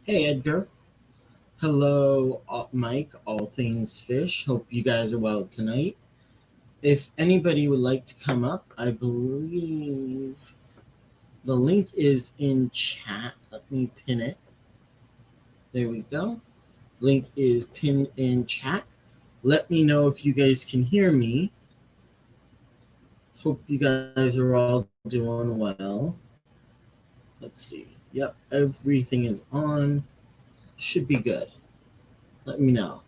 Hey, Edgar. Hello, Mike, all things fish. Hope you guys are well tonight. If anybody would like to come up, I believe the link is in chat. Let me pin it. There we go. Link is pinned in chat. Let me know if you guys can hear me. Hope you guys are all doing well. Let's see. Yep, everything is on. Should be good. Let me know.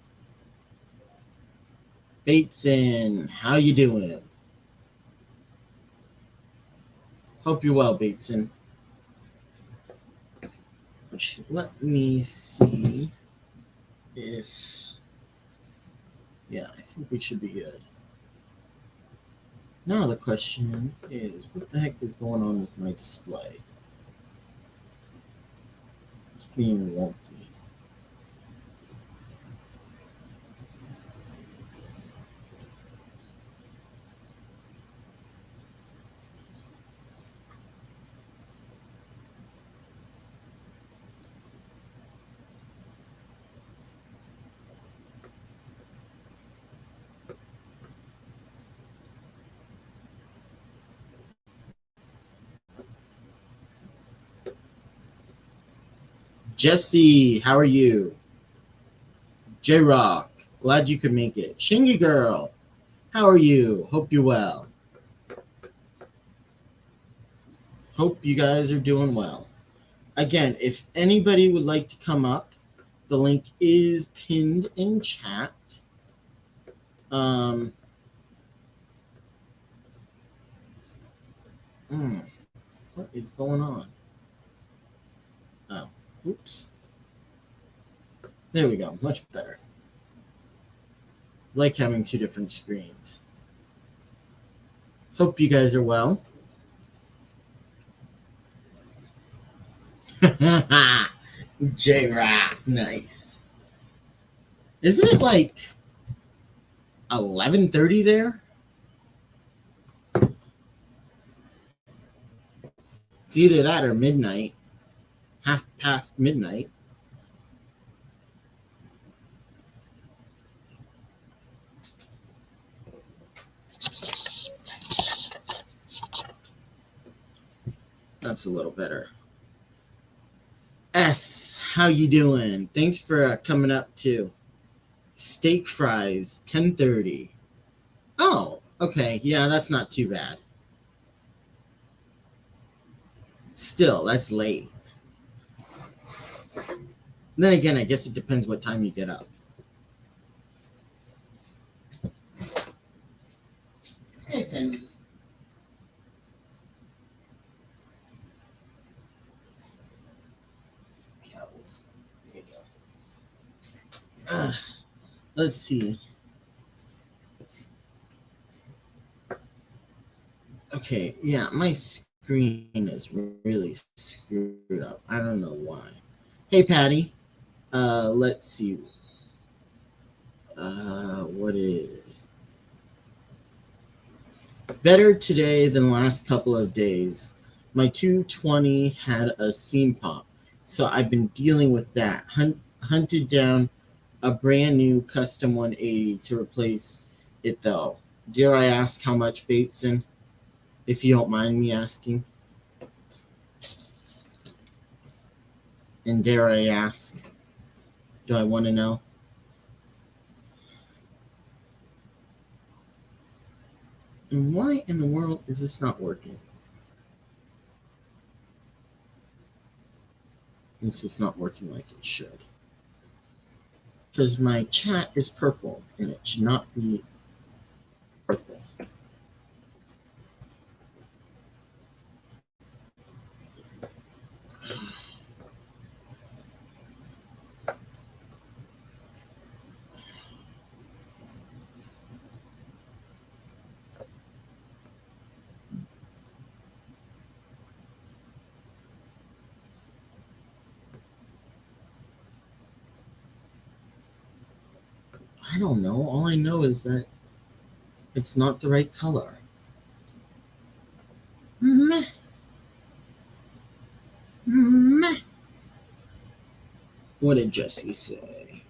Bateson, how you doing? Hope you're well, Bateson. Let me see if... Yeah, I think we should be good. Now the question is, what the heck is going on with my display? It's being wonky. Jesse, how are you? J-Rock, glad you could make it. Shingy Girl, how are you? Hope you're well. Hope you guys are doing well. Again, if anybody would like to come up, the link is pinned in chat. What is going on? Oh, oops. There we go, much better. Like having two different screens. Hope you guys are well. J-Rock, nice. Isn't it like 11:30 there? It's either that or midnight. Half past midnight. That's a little better. S, how you doing? Thanks for coming up too. Steak fries, 10:30. Oh, okay. Yeah, that's not too bad. Still, that's late. Then again, I guess it depends what time you get up. Hey, Finn. Cows. There you go. Let's see. Okay, yeah, my screen is really screwed up. I don't know why. Hey, Patty. Let's see. What is better today than the last couple of days? My 220 had a seam pop, so I've been dealing with that. Hunted down a brand new custom 180 to replace it, though. Dare I ask how much, Bateson? If you don't mind me asking. And dare I ask? Do I want to know? And why in the world is this not working? It's just not working like it should. Because my chat is purple, and it should not be purple. I don't know. All I know is that it's not the right color. Meh. Meh. What did Jesse say?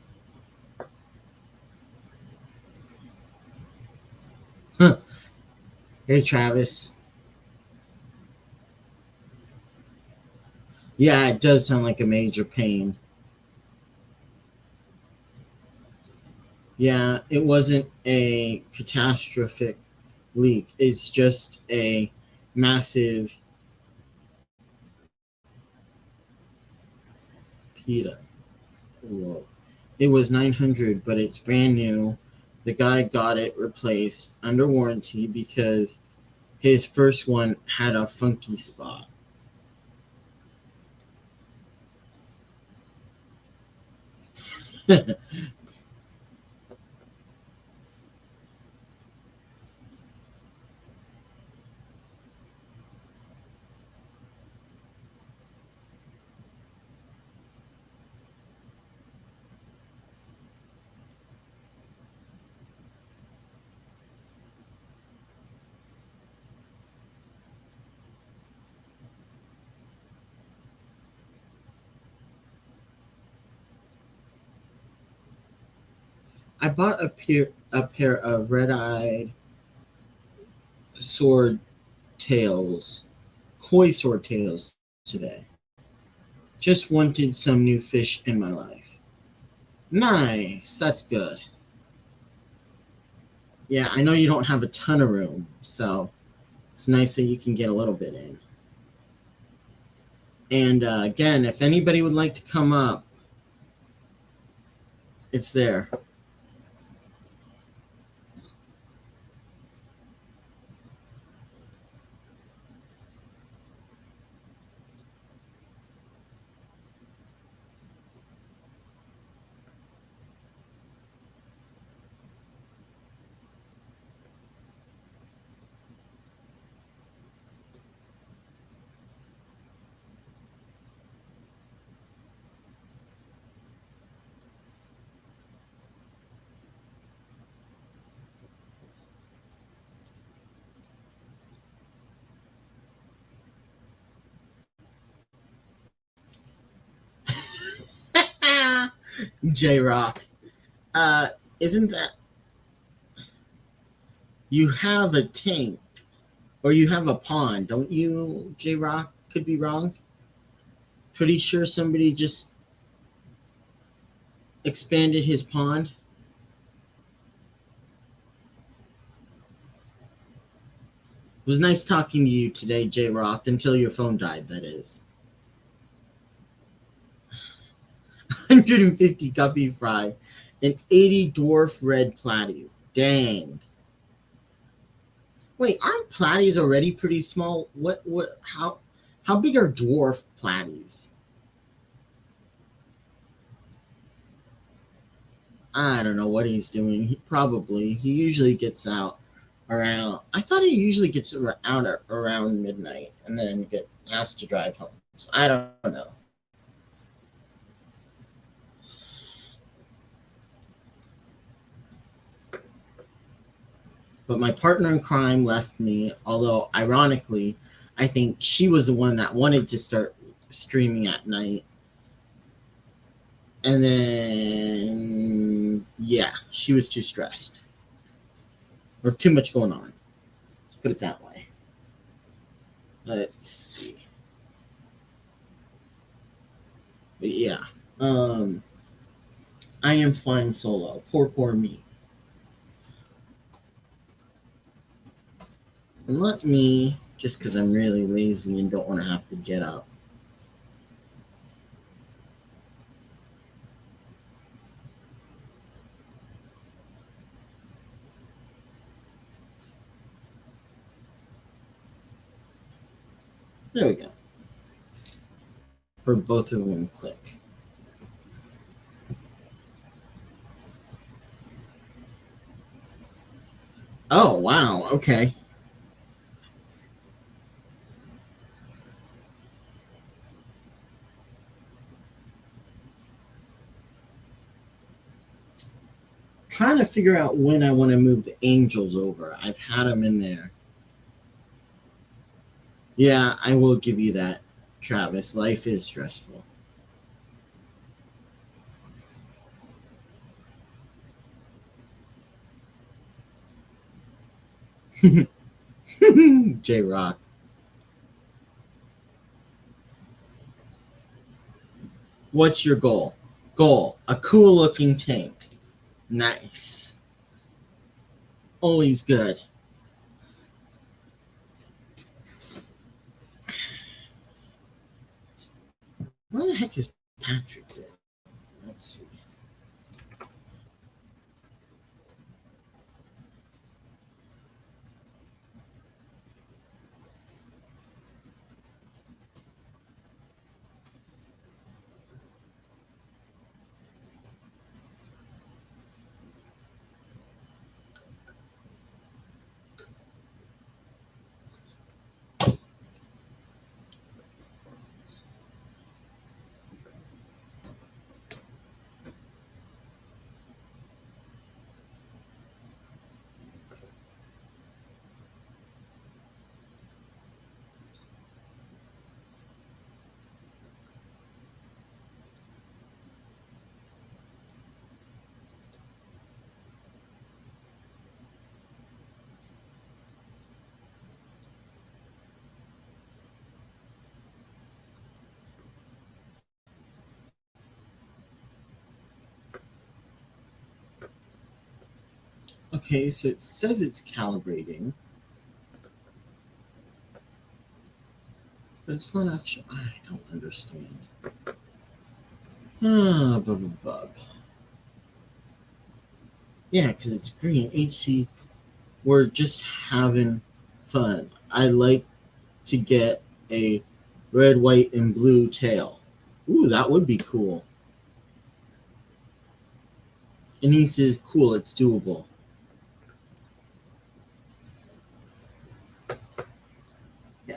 Huh. Hey, Travis. Yeah, it does sound like a major pain. Yeah, it wasn't a catastrophic leak. It's just a massive PETA. Whoa. It was 900, but it's brand new. The guy got it replaced under warranty because his first one had a funky spot. I bought a pair of red-eyed sword tails, koi sword tails today. Just wanted some new fish in my life. Nice, that's good. Yeah, I know you don't have a ton of room, so it's nice that you can get a little bit in. And again, if anybody would like to come up, it's there. J Rock. Uh, isn't that you have a tank or you have a pond, don't you, J Rock? Could be wrong. Pretty sure somebody just expanded his pond. It was nice talking to you today, J Rock, until your phone died, that is. 150 guppy fry and 80 dwarf red platies. Dang. Wait, aren't platies already pretty small? How big are dwarf platies? I don't know what he's doing. He usually gets out around. I thought he usually gets out around midnight and then has to drive home. So I don't know. But my partner in crime left me, although ironically, I think she was the one that wanted to start streaming at night. And then, yeah, she was too stressed. Or too much going on. Let's put it that way. Let's see. But yeah. I am flying solo. Poor me. And let me, just because I'm really lazy and don't want to have to get up. There we go. For both of them click. Oh, wow. Okay. Trying to figure out when I want to move the angels over. I've had them in there. Yeah, I will give you that, Travis. Life is stressful. J-Rock. What's your goal? Goal, a cool looking tank. Nice. Always good. Where the heck is Patrick there? Let's see. Okay, so it says it's calibrating, but it's not actually. I don't understand. Bub. Yeah, because it's green. HC, we're just having fun. I like to get a red, white, and blue tail. Ooh, that would be cool. And he says, cool, it's doable.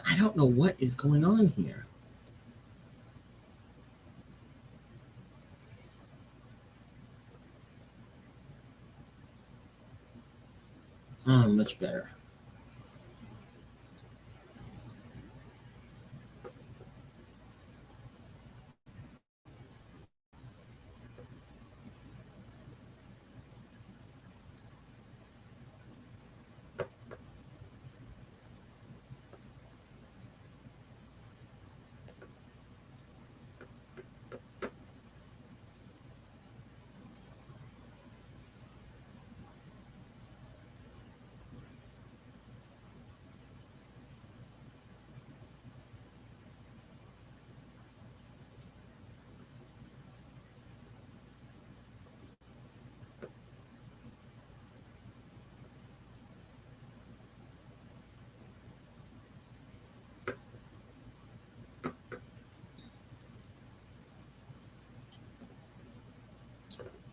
I don't know what is going on here. Oh, much better.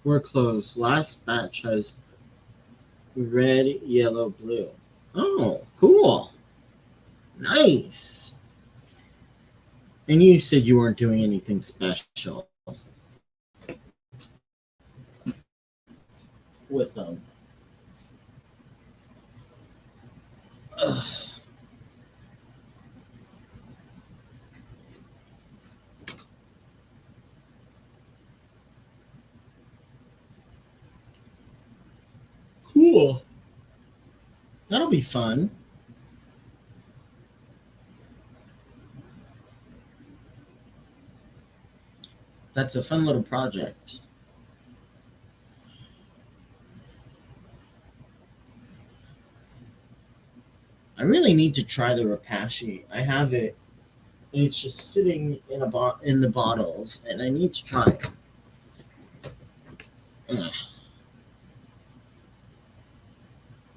We're close. Last batch has red, yellow, blue. Oh, cool. Nice. And you said you weren't doing anything special with them. Ugh. Cool. That'll be fun. That's a fun little project. I really need to try the Rapashi. I have it, and it's just sitting in the bottles, and I need to try it. Ugh.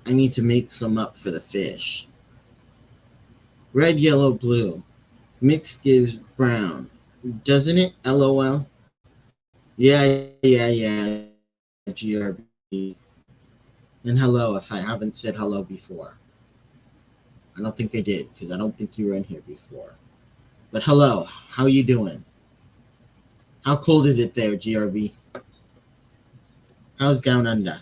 I need to make some up for the fish. Red, yellow, blue. Mix gives brown. Doesn't it? LOL. Yeah. GRB. And hello if I haven't said hello before. I don't think I did, because I don't think you were in here before. But hello, how you doing? How cold is it there, GRB? How's down under?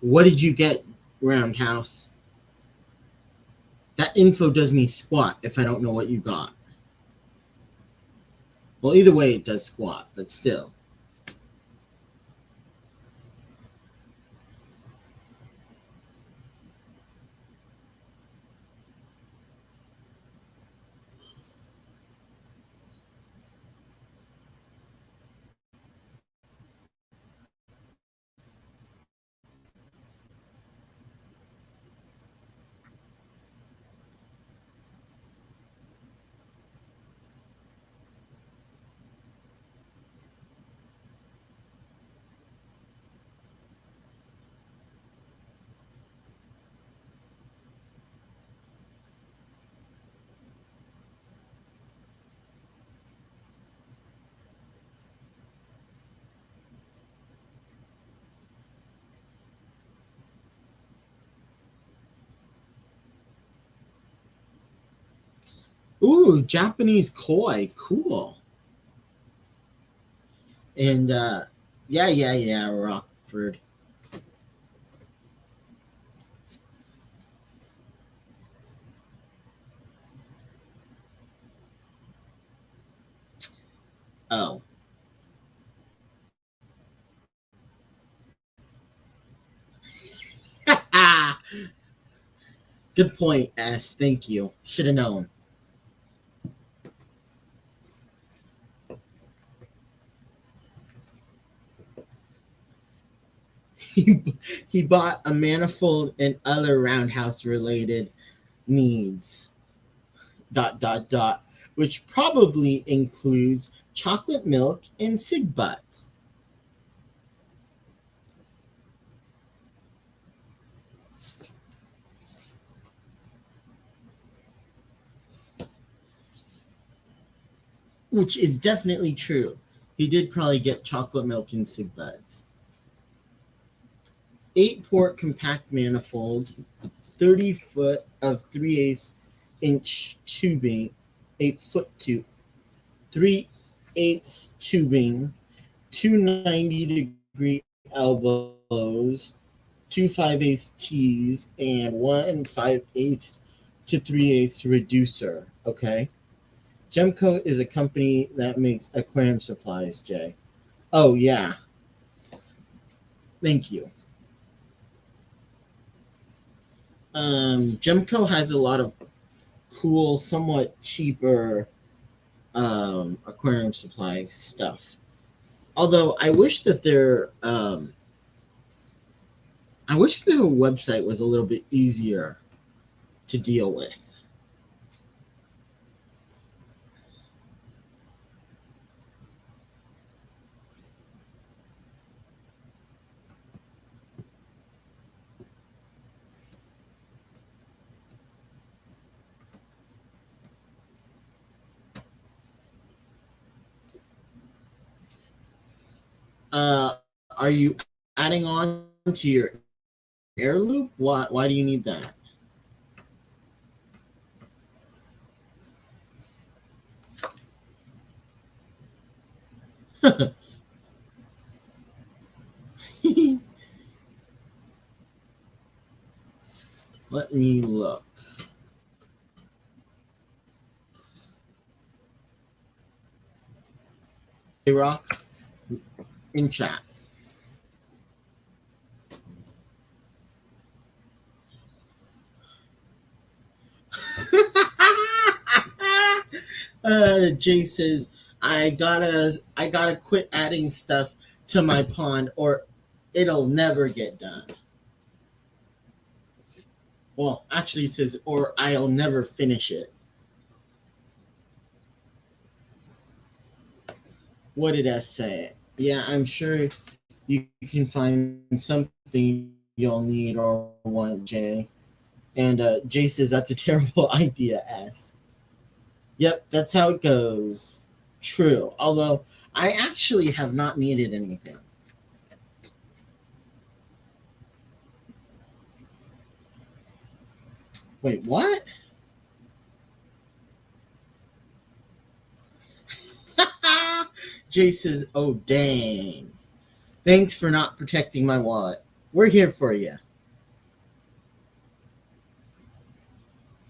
What did you get, Roundhouse? that info does me squat if I don't know what you got. Well, either way, it does squat, but still. Ooh, Japanese koi, cool. And yeah, Rockford. Oh. Good point, S. Thank you. Should have known. He bought a manifold and other roundhouse related needs. Which probably includes chocolate milk and cig butts. Which is definitely true. He did probably get chocolate milk and cig butts. 8-port compact manifold, 30 foot of 3/8 inch tubing, 8-foot tube, 3/8 tubing, 290-degree elbows, 2 5/8 T's, and 1 5/8 to 3/8 reducer. Okay. Gemco is a company that makes aquarium supplies, Jay. Oh, yeah. Thank you. Gemco has a lot of cool, somewhat cheaper aquarium supply stuff. Although I wish their website was a little bit easier to deal with. Uh, are you adding on to your air loop? Why do you need that? Let me look. Hey, Rock, in chat. Jay says, I gotta quit adding stuff to my pond or it'll never get done. Well, actually, he says, or I'll never finish it. What did I say? Yeah, I'm sure you can find something you'll need or want, Jay. And Jay says, that's a terrible idea, S. Yep, that's how it goes. True. Although, I actually have not needed anything. Wait, what? Jay says, oh, dang. Thanks for not protecting my wallet. We're here for you.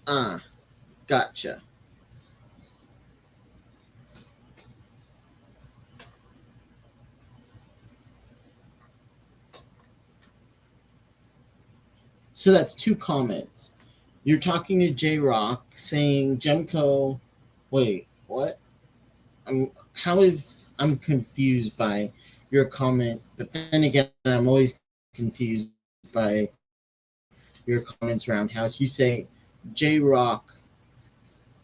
Ah, gotcha. So that's two comments. You're talking to J Rock saying Jemco. Wait, what? I'm confused by your comment, but then again, I'm always confused by your comments around house. You say J Rock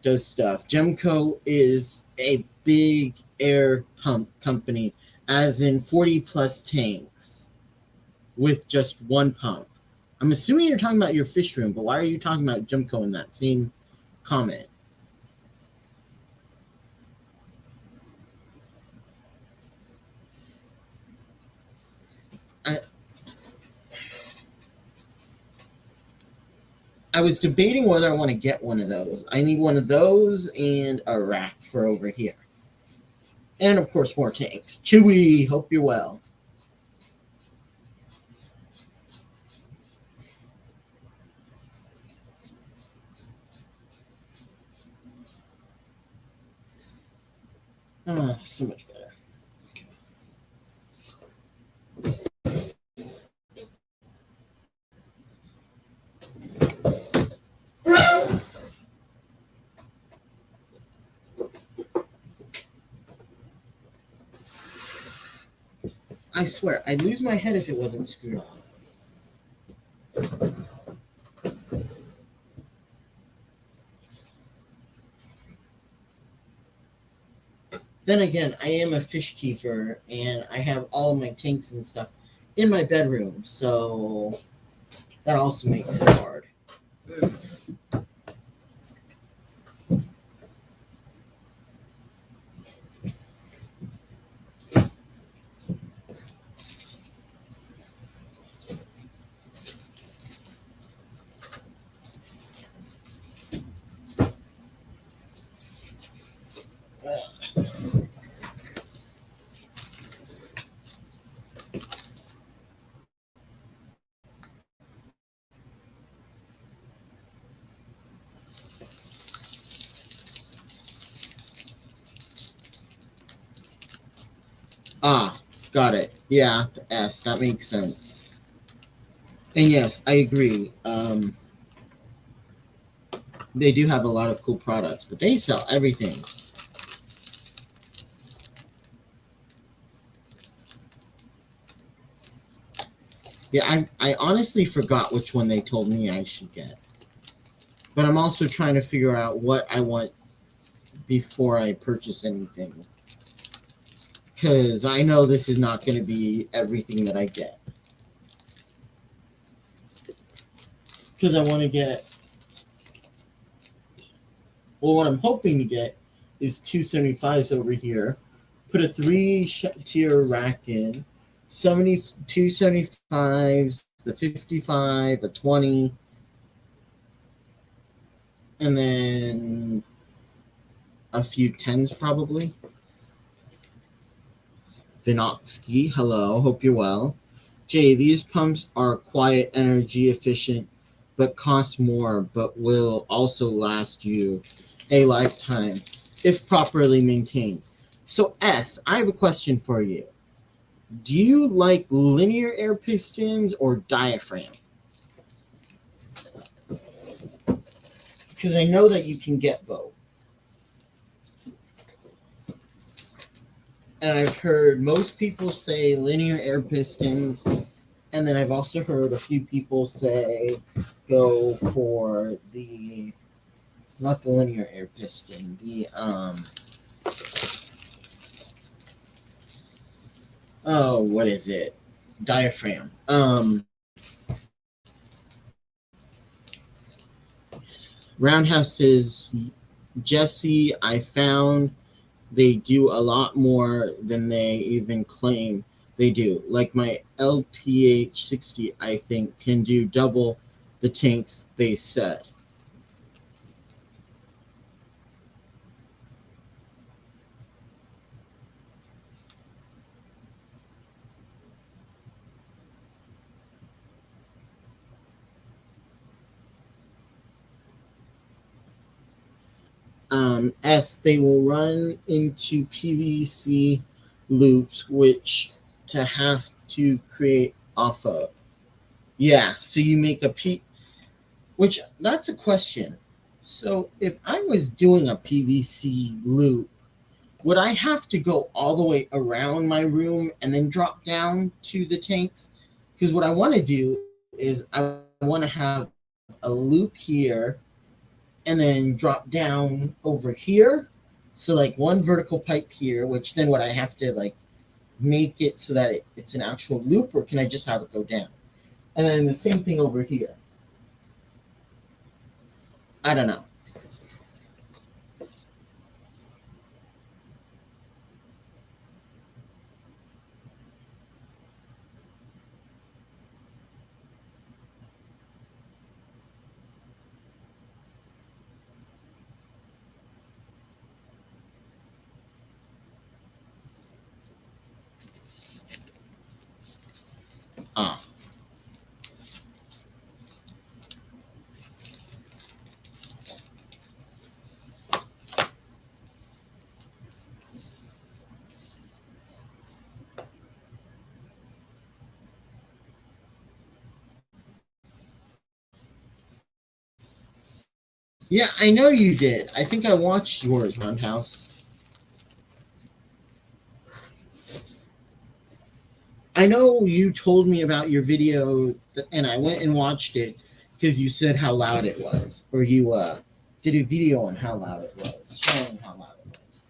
does stuff. Gemco is a big air pump company, as in 40 plus tanks with just one pump. I'm assuming you're talking about your fish room, but why are you talking about Gemco in that same comment? I, I was debating whether I want to get one of those. I need one of those and a rack for over here. And of course, more tanks. Chewy, hope you're well. So much better. I swear, I'd lose my head if it wasn't screwed on. Then again, I am a fish keeper and I have all of my tanks and stuff in my bedroom, so that also makes it hard. Ah, got it. Yeah, the S. That makes sense. And yes, I agree. They do have a lot of cool products, but they sell everything. Yeah, I honestly forgot which one they told me I should get. But I'm also trying to figure out what I want before I purchase anything. Because I know this is not going to be everything that I get. Because I want to get, well, what I'm hoping to get is 275s over here. Put a tier rack in, 275s, the 55, a 20, and then a few 10s probably. Vinoxky, hello, hope you're well. Jay, these pumps are quiet, energy efficient, but cost more, but will also last you a lifetime if properly maintained. So, S, I have a question for you. Do you like linear air pistons or diaphragm? Because I know that you can get both. And I've heard most people say linear air pistons, and then I've also heard a few people say go for the not the linear air piston, the oh, what is it? Diaphragm. Roundhouses, Jesse, I found they do a lot more than they even claim they do. Like my LPH 60, I think, can do double the tanks they said. S, they will run into PVC loops, which to have to create off of. Yeah, so you make a which that's a question. So if I was doing a PVC loop, would I have to go all the way around my room and then drop down to the tanks? Because what I want to do is I want to have a loop here and then drop down over here. So like one vertical pipe here, which then would I have to like make it so that it's an actual loop, or can I just have it go down? And then the same thing over here. I don't know. Ah. Yeah, I know you did. I think I watched yours, Roundhouse. I know you told me about your video, and I went and watched it because you said how loud it was, or you did a video on how loud it was, showing how loud it was.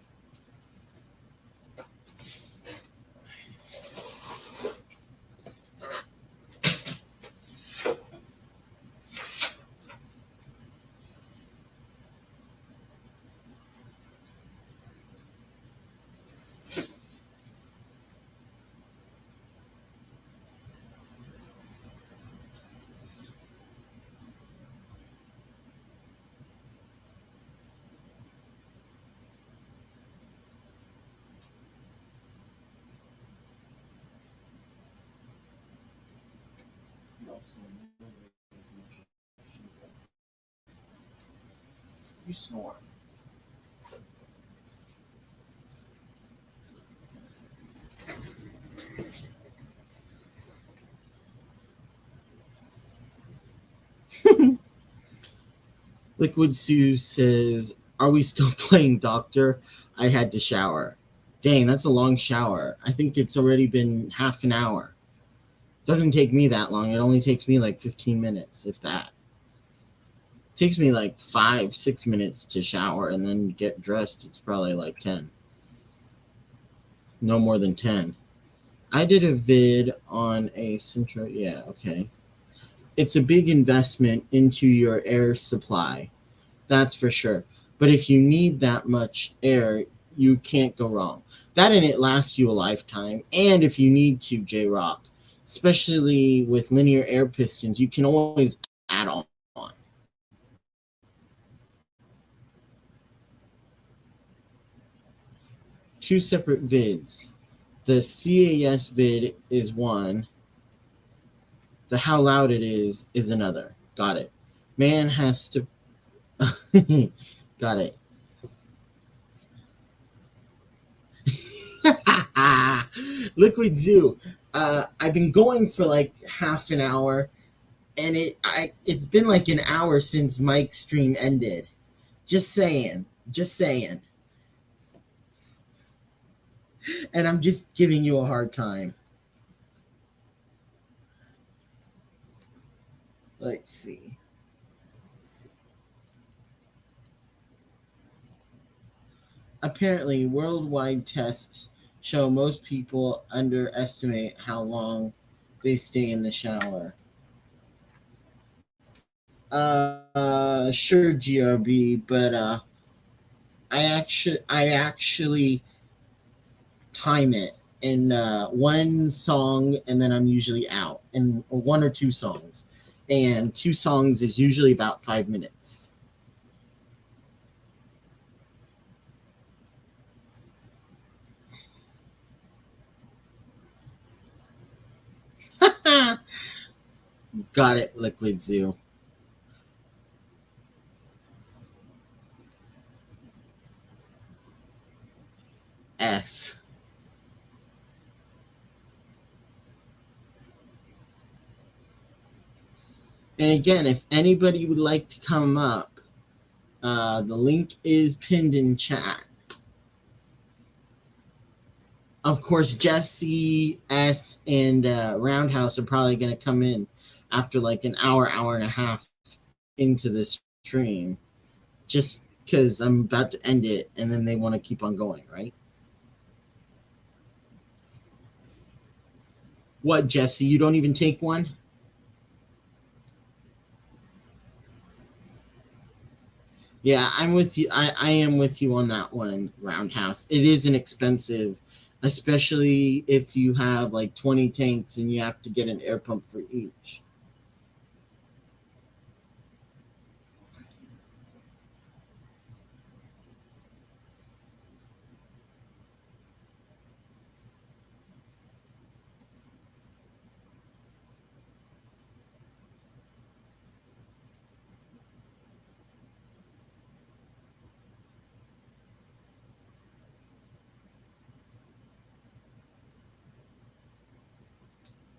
You snore. Liquid Sue says, "Are we still playing Doctor? I had to shower." Dang, that's a long shower. I think it's already been half an hour. Doesn't take me that long. It only takes me like 15 minutes, if that. It takes me like 5, 6 minutes to shower and then get dressed. It's probably like 10. No more than 10. I did a vid on a central. Yeah, okay. It's a big investment into your air supply. That's for sure. But if you need that much air, you can't go wrong. That and it lasts you a lifetime. And if you need to, J Rock, especially with linear air pistons, you can always add on. Two separate vids. The CAS vid is one. The how loud it is another. Got it. Man has to. Got it. Liquid Zoo. I've been going for like half an hour, and it's been like an hour since Mike's stream ended. Just saying. Just saying. And I'm just giving you a hard time. Let's see. Apparently, worldwide tests show most people underestimate how long they stay in the shower. Sure, GRB, but I actually time it in one song, and then I'm usually out in one or two songs, and two songs is usually about 5 minutes. Got it, Liquid Zoo. And again, if anybody would like to come up, the link is pinned in chat. Of course, Jesse S and Roundhouse are probably going to come in after like an hour and a half into this stream, just because I'm about to end it, and then they want to keep on going, right? What, Jesse? You don't even take one? Yeah, I'm with you. I am with you on that one, Roundhouse. It is inexpensive, especially if you have like 20 tanks and you have to get an air pump for each.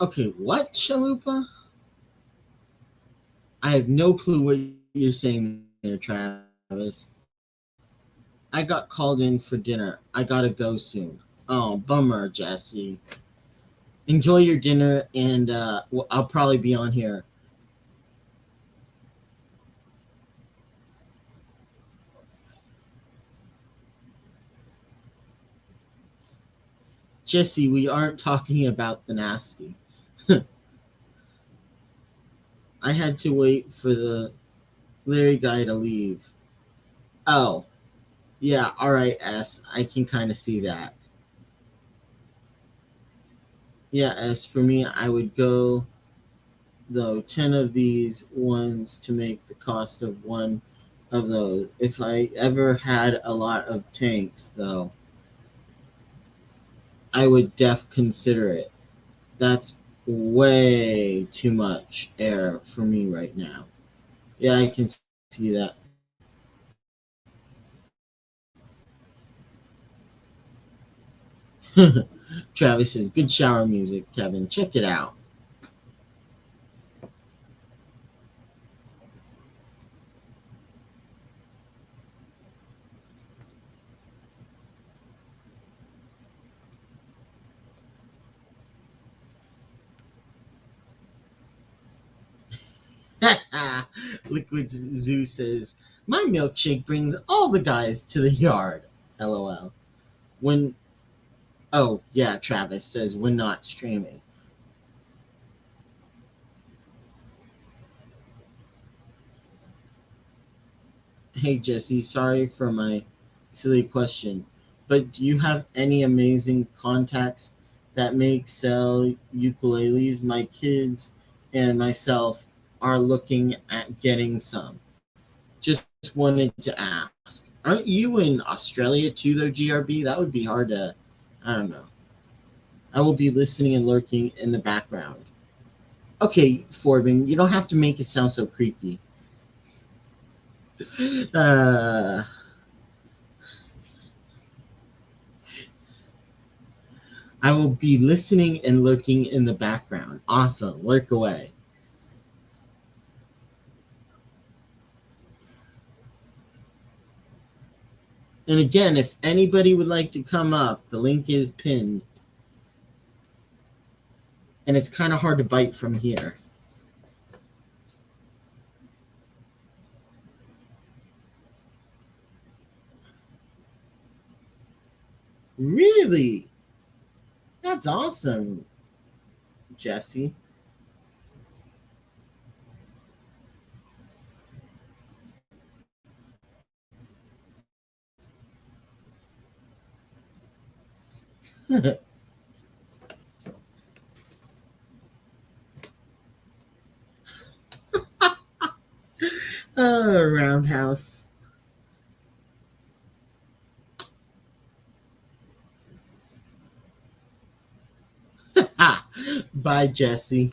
Okay, what, Chalupa? I have no clue what you're saying there, Travis. I got called in for dinner. I gotta go soon. Oh, bummer, Jesse. Enjoy your dinner, and I'll probably be on here. Jesse, we aren't talking about the nasty. I had to wait for the Larry guy to leave. Oh, yeah, all right, S. I can kind of see that. Yeah, as for me, I would go, though, 10 of these ones to make the cost of one of those. If I ever had a lot of tanks, though, I would consider it. That's way too much air for me right now. Yeah, I can see that. Travis says, good shower music, Kevin. Check it out. Liquid Zoo says, my milkshake brings all the guys to the yard. LOL. When, oh, yeah, Travis says, when not streaming. Hey, Jesse, sorry for my silly question, but do you have any amazing contacts that sell ukuleles? My kids and myself are looking at getting some. Just wanted to ask. Aren't you in Australia too, though, GRB? That would be hard to, I don't know. I will be listening and lurking in the background. Okay, Forbin, you don't have to make it sound so creepy. Uh, I will be listening and lurking in the background. Awesome. Work away. And again, if anybody would like to come up, the link is pinned. And it's kind of hard to bite from here. Really? That's awesome, Jesse. Oh, roundhouse. Bye, Jesse.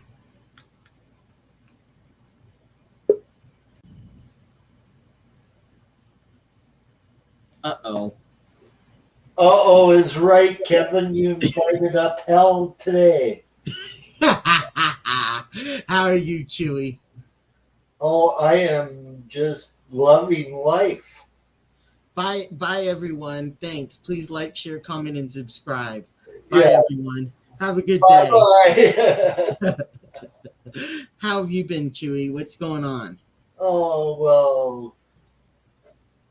Uh-oh. Uh-oh is right, Kevin. You invited up hell today. How are you, Chewy? Oh, I am just loving life. Bye, everyone. Thanks. Please like, share, comment, and subscribe. Bye, Yeah. everyone. Have a good Bye day. bye. How have you been, Chewy? What's going on? Oh,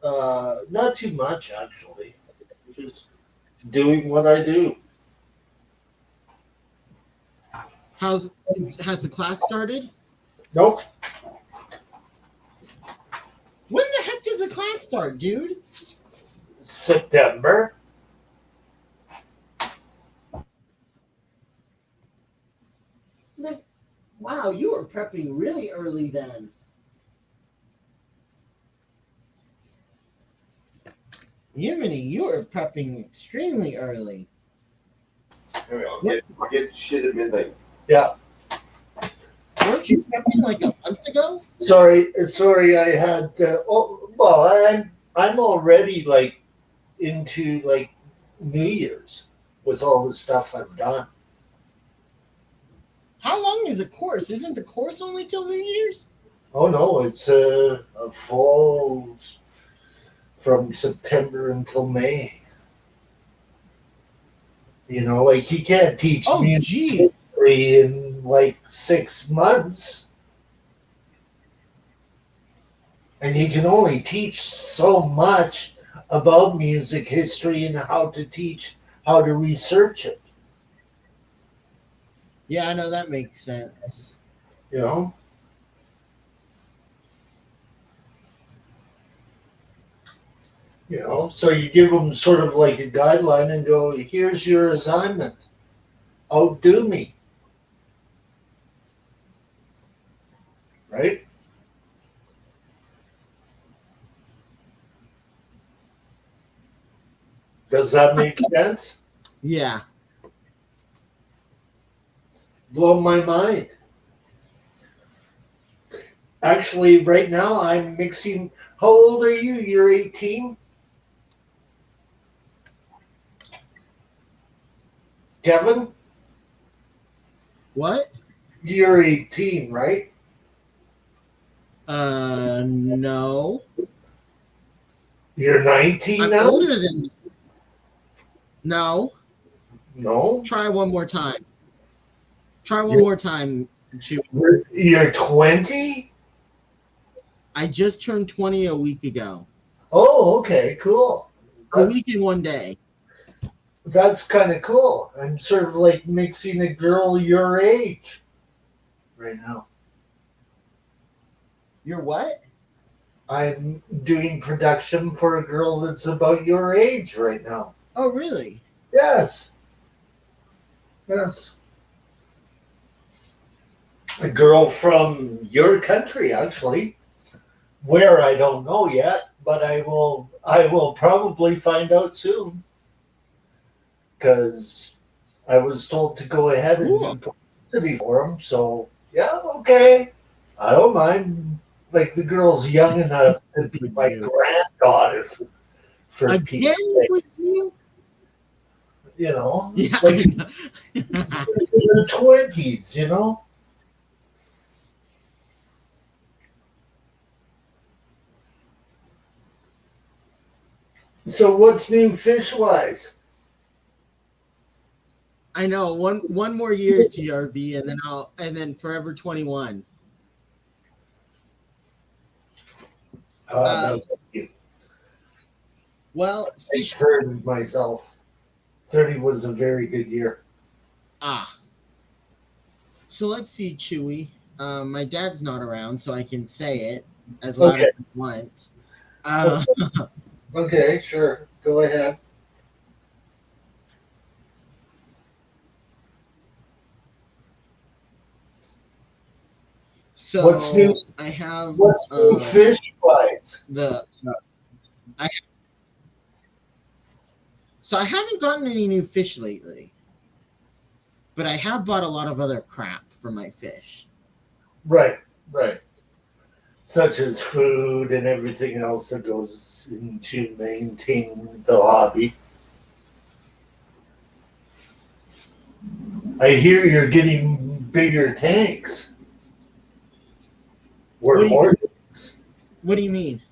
well, not too much, actually. Just doing what I do. Has the class started? Nope. When the heck does the class start, dude? September. Wow, you were prepping really early then. Yemeni, you were prepping extremely early. Anyway, I'll get shit at midnight. Yeah. Weren't you prepping like a month ago? Sorry. I had. I'm already like into like New Year's with all the stuff I've done. How long is the course? Isn't the course only till New Year's? Oh no, it's a fall from September until May. You know, like you can't teach Oh, music gee. history in like 6 months, and you can only teach so much about music history and how to teach, how to research it. Yeah, I know that makes sense. You know, so you give them sort of like a guideline and go, "Here's your assignment. Outdo me." Right? Does that make sense? Yeah. Blow my mind. Actually, right now I'm mixing. How old are you? You're 18? Kevin? What? You're 18, right? No. You're 19 I'm now? older than you. No. No. Try one more time. Try one more time, Chewy. You're 20? I just turned 20 a week ago. Oh, okay, cool. A week in one day. That's kind of cool. I'm sort of like mixing a girl your age right now. You're what? I'm doing production for a girl that's about your age right now. Oh, really? Yes. Yes. A girl from your country, actually. Where I don't know yet, but I will probably find out soon. Because I was told to go ahead and Cool. do publicity for him. So yeah, okay. I don't mind. Like the girl's young enough to be With my you. granddaughter for Again Pete's sake. with you? You know, Yeah, like I in know. her 20s, you know? So what's new fish wise? I know. One more year, GRB, and then forever 21. No, thank you. Well, I fish. turned myself. 30 was a very good year. So let's see, Chewy. My dad's not around, so I can say it as loud Okay. as I want. Uh, Okay, sure. Go ahead. What's new? so I have What's new fish wise? the. I So I haven't gotten any new fish lately, but I have bought a lot of other crap for my fish. Right, right. Such as food and everything else that goes into maintaining the hobby. I hear you're getting bigger tanks. were more. What do you mean?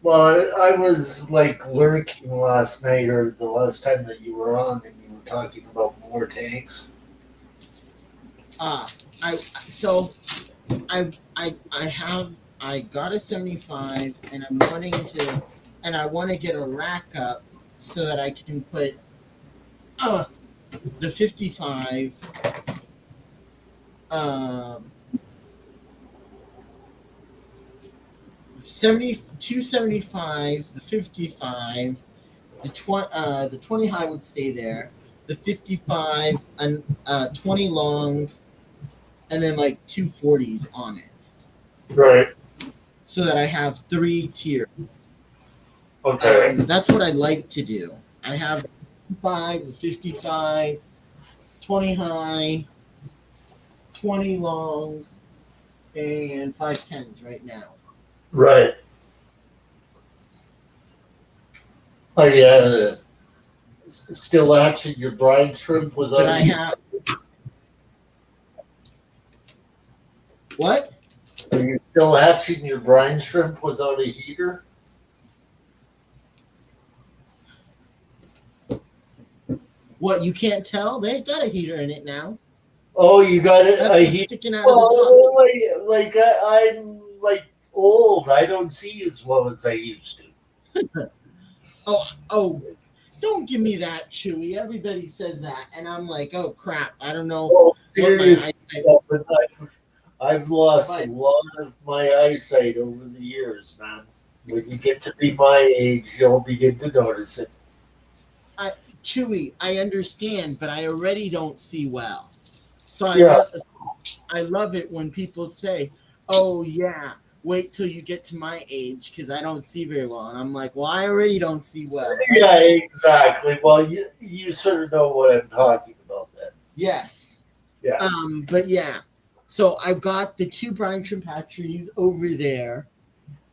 Well, I was like lurking last night or the last time that you were on, and you were talking about more tanks. I got a 75, and I want to get a rack up so that I can put the 55. 275, the 55, the 20 high would stay there, the 55, and 20 long, and then like 240s on it, Right. so that I have 3 tiers. Okay. That's what I like to do. I have the 55, the 55, 20 high, 20 long, and 510s right now. Right. Are you still hatching your brine shrimp without? But I have what? Are you still hatching your brine shrimp without a heater? What, you can't tell? They got a heater in it now. Oh, you got it. That's what's sticking out of the top. I'm like old. I don't see as well as I used to. Oh, don't give me that, Chewy. Everybody says that, and I'm like, oh crap, I don't know. Well, seriously, I've lost a lot of my eyesight over the years, man. When you get to be my age, you'll begin to notice it. Chewy, I understand, but I already don't see well. So I love it when people say, oh yeah, wait till you get to my age because I don't see very well. And I'm like, well, I already don't see well. So yeah, exactly. Well, you sort of know what I'm talking about then. Yes. Yeah. But yeah, so I've got the 2 brine shrimp hatcheries over there,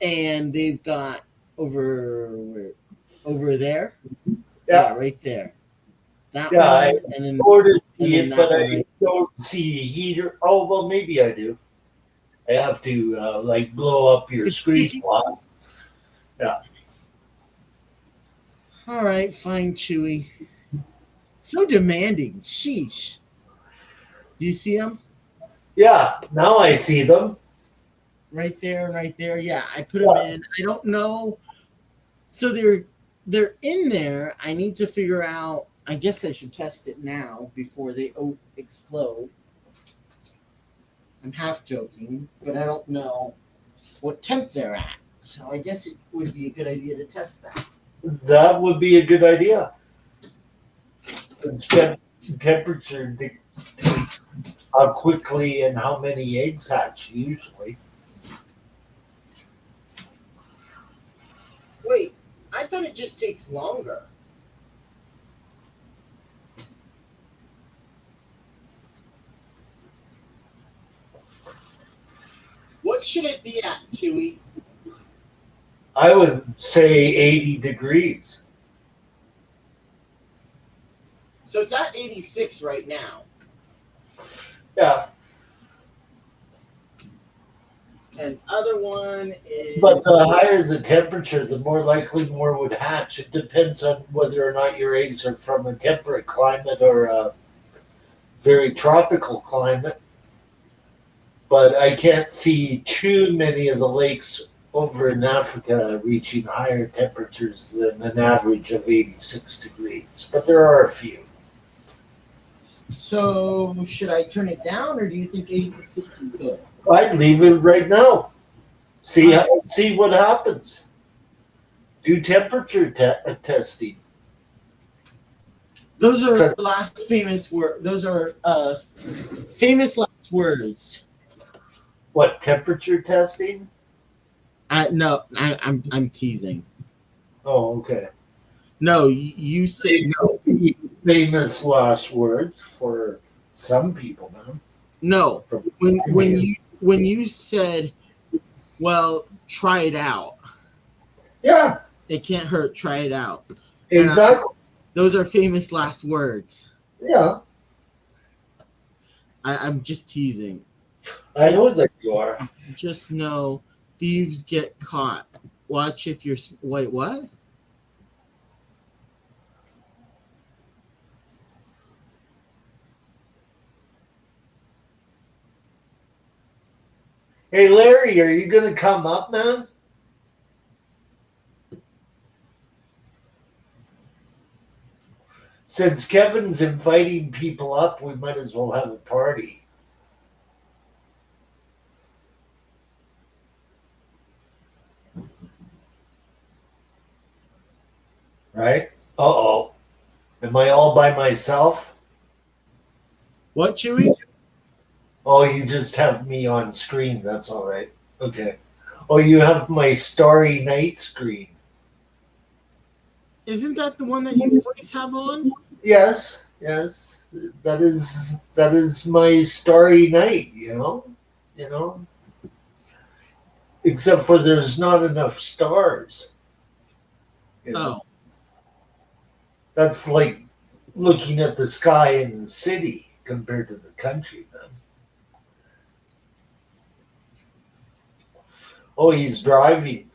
and they've got over there. Yeah, right there. That one, I and then sort of see and it, then but I right. don't see a heater. Oh, well, maybe I do. I have to like blow up your screen block. Yeah. All right, fine, Chewy. So demanding. Sheesh. Do you see them? Yeah, now I see them. Right there and right there. Yeah, I put them in. I don't know. So they're in there. I need to figure out. I guess I should test it now before they explode. I'm half joking, but I don't know what temp they're at. So I guess it would be a good idea to test that. That would be a good idea. Temperature dictates how quickly and how many eggs hatch usually. Wait, I thought it just takes longer. What should it be at, Chewy? I would say 80 degrees. So it's at 86 right now. Yeah. And other one is... But the higher the temperature, the more likely more would hatch. It depends on whether or not your eggs are from a temperate climate or a very tropical climate. But I can't see too many of the lakes over in Africa reaching higher temperatures than an average of 86 degrees. But there are a few. So should I turn it down, or do you think 86 is good? I'd leave it right now. See what happens. Do temperature testing. Those are last famous words. Those are famous last words. What, temperature testing? No, I'm teasing. Oh, okay. No, you said no. Famous last words for some people, man. No, when you said, well, try it out. Yeah. It can't hurt. Try it out. Exactly. Those are famous last words. Yeah. I'm just teasing. I know that you are. Just know thieves get caught. Watch if you're. Wait, what? Hey, Larry, are you going to come up, man? Since Kevin's inviting people up, we might as well have a party. Right? Uh-oh. Am I all by myself? What, Chewy? Oh, you just have me on screen. That's all right. Okay. Oh, you have my Starry Night screen. Isn't that the one that you always have on? Yes, yes. That is my Starry Night, you know? You know? Except for there's not enough stars. You know? Oh, That's like looking at the sky in the city compared to the country, man. Oh, he's driving.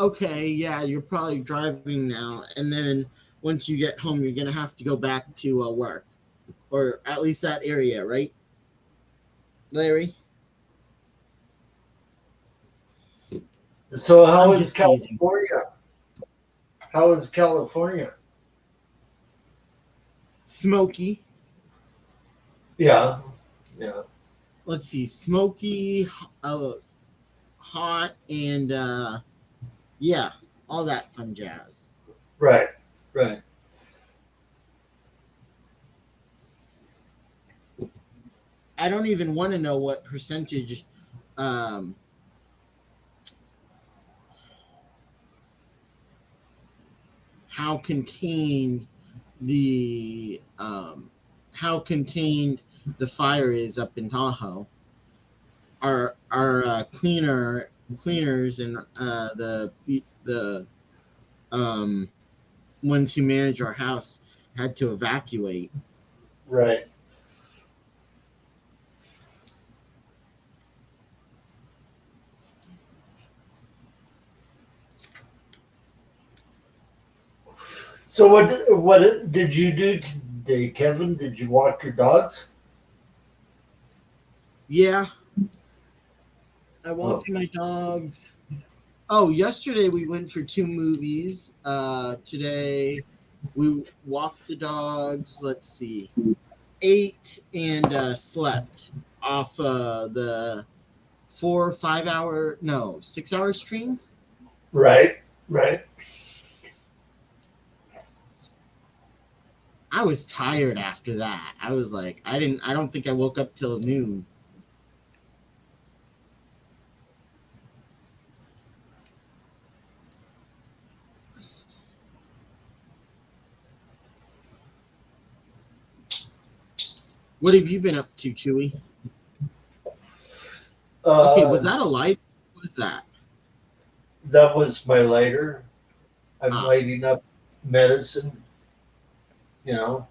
okay. Yeah, you're probably driving now, and then once you get home, you're gonna have to go back to work, or at least that area, right, Larry? So how I'm is just teasing. California? How is California? Smoky. Yeah, yeah. Let's see, smoky, hot, and yeah, all that fun jazz. Right, right. I don't even want to know what percentage. How contained the fire is up in Tahoe. Our cleaners and the ones who manage our house had to evacuate. Right. So what did you do today, Kevin? Did you walk your dogs? Yeah, I walked my dogs. Oh, yesterday we went for 2 movies. Today we walked the dogs. Let's see, ate and slept off the 4 or 5 hour, no, 6 hour stream. Right, right. I was tired after that. I was like, I don't think I woke up till noon. What have you been up to, Chewy? Okay, was that a light? What was that? That was my lighter. I'm lighting up medicine. You know,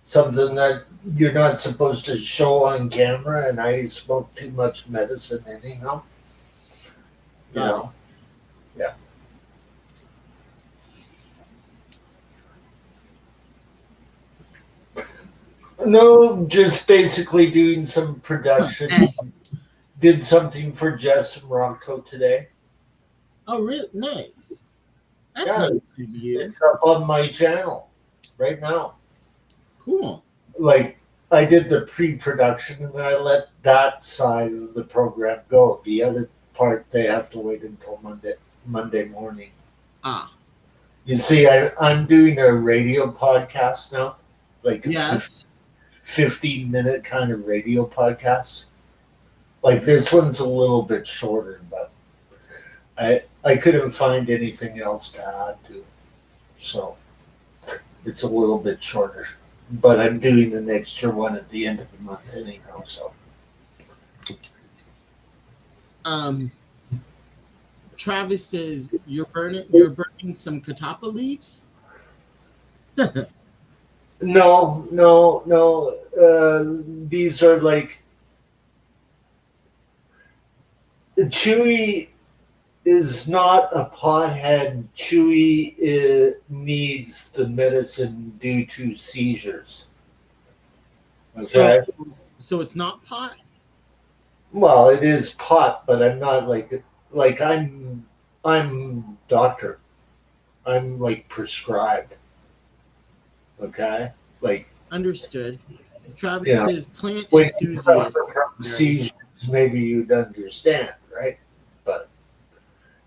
something that you're not supposed to show on camera, and I smoke too much medicine anyhow. You know, yeah. No, just basically doing some production. Did something for Jess and Rocco today. Oh, really? Nice. That's Yeah, nice of you. it's up on my channel right now. Cool. Like, I did the pre-production and I let that side of the program go. The other part they have to wait until Monday morning. You see, I'm doing a radio podcast now, like a Yes. 15-minute kind of radio podcast. Like, this one's a little bit shorter, but I couldn't find anything else to add to, so it's a little bit shorter. But I'm doing an extra one at the end of the month anyhow. So, Travis says you're burning some catappa leaves. No, no, no. These are like Chewy is not a pothead. Chewy needs the medicine due to seizures. So, Okay. so it's not pot. Well, it is pot, but I'm not like I'm doctor. I'm like prescribed. Okay. Like Understood. Travis you know, is plant when you enthusiast. suffer from Larry. seizures, maybe you'd understand, right? But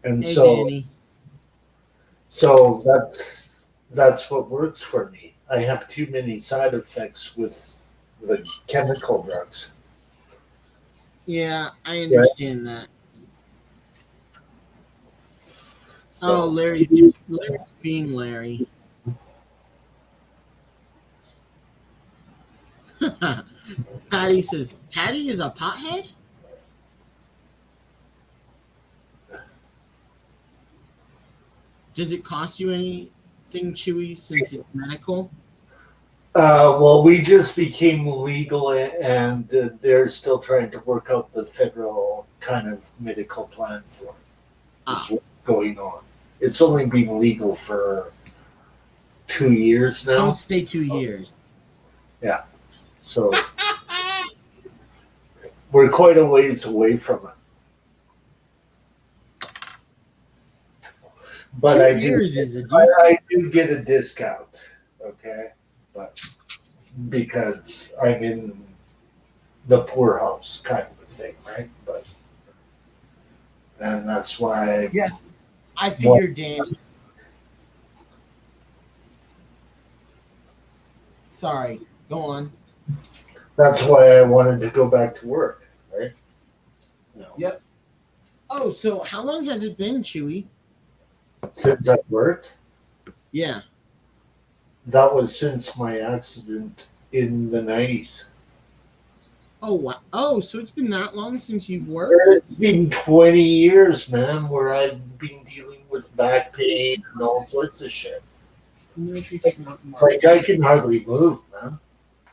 and Hey, so Danny. so that's what works for me. I have too many side effects with the chemical drugs. Yeah, I Right. understand that. Oh, So Larry's being Larry. Patty says, Patty is a pothead? Does it cost you anything, Chewy, since it's medical? well, we just became legal, and they're still trying to work out the federal kind of medical plan for it. Ah, Is what's going on. It's only been legal for 2 years don't now. stay 2 years. Yeah. So we're quite a ways away from it. But 2 years is a decent. I do get a discount, okay? But because I'm in the poorhouse kind of a thing, right? But and that's why Yes, I what figured, Dan. Sorry, go on. that's why I wanted to go back to work, right? You know, Yep. Oh, so how long has it been, Chewy? since I worked, Yeah. that was since my accident in the 90s. Oh, wow. Oh, so it's been that long since you've worked? It's been 20 years, man, where I've been dealing with back pain and all sorts of shit. Like I can hardly move, man.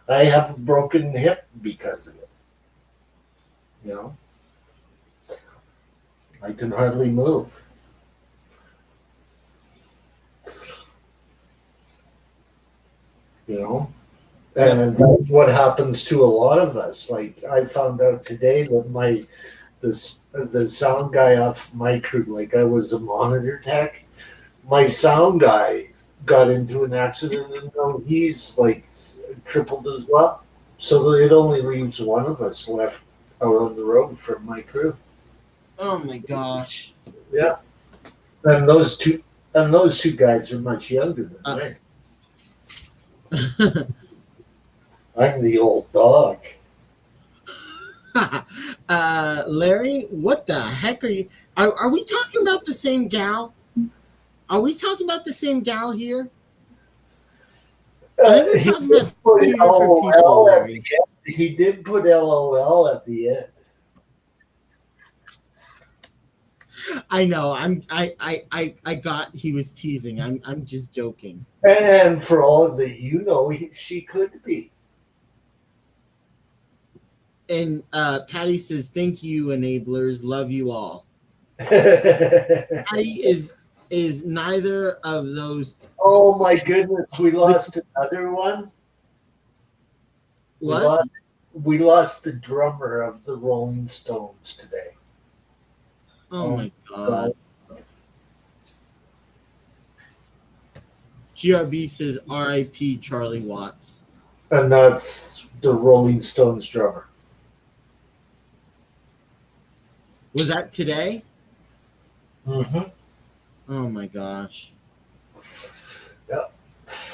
I have a broken hip because of it. You know, I can hardly move. You know, Yep. and that's what happens to a lot of us. Like I found out today that the sound guy off my crew, like I was a monitor tech, my sound guy got into an accident and now he's like crippled as well. So it only leaves one of us left out on the road from my crew. Oh my gosh. Yeah, and those two guys are much younger than Uh, I. I'm the old dog. Larry, what the heck are you? Are we talking about the same gal? Are we talking about the same gal here? I think we're He talking did about put two different people, LOL at the Larry. end. He did put LOL at the end. I know. I got he was teasing. I'm just joking. And for all that you know, she could be. And Patty says, "Thank you, enablers. Love you all." Patty is neither of those. Oh my goodness, we lost another one. We What? lost we lost the drummer of the Rolling Stones today. Oh Oh my God. god. GRB says, "R.I.P. Charlie Watts." And that's the Rolling Stones drummer. Was that today? Mm-hmm. Oh my gosh. Yep.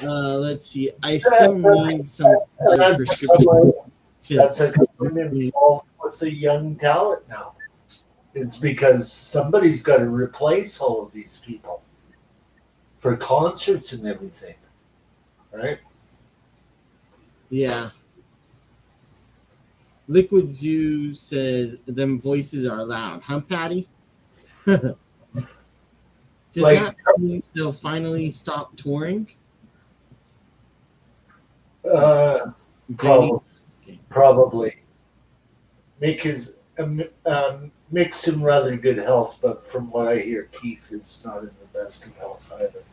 Let's see. I still need some other That's prescription that's fills. how I'm involved with the young talent now. It's because somebody's got to replace all of these people for concerts and everything, right? Yeah. Liquid Zoo says them voices are loud. Huh, Patty? Does Like that mean they'll finally stop touring? Danny. Probably. Mick's in rather good health, but from what I hear, Keith is not in the best of health either.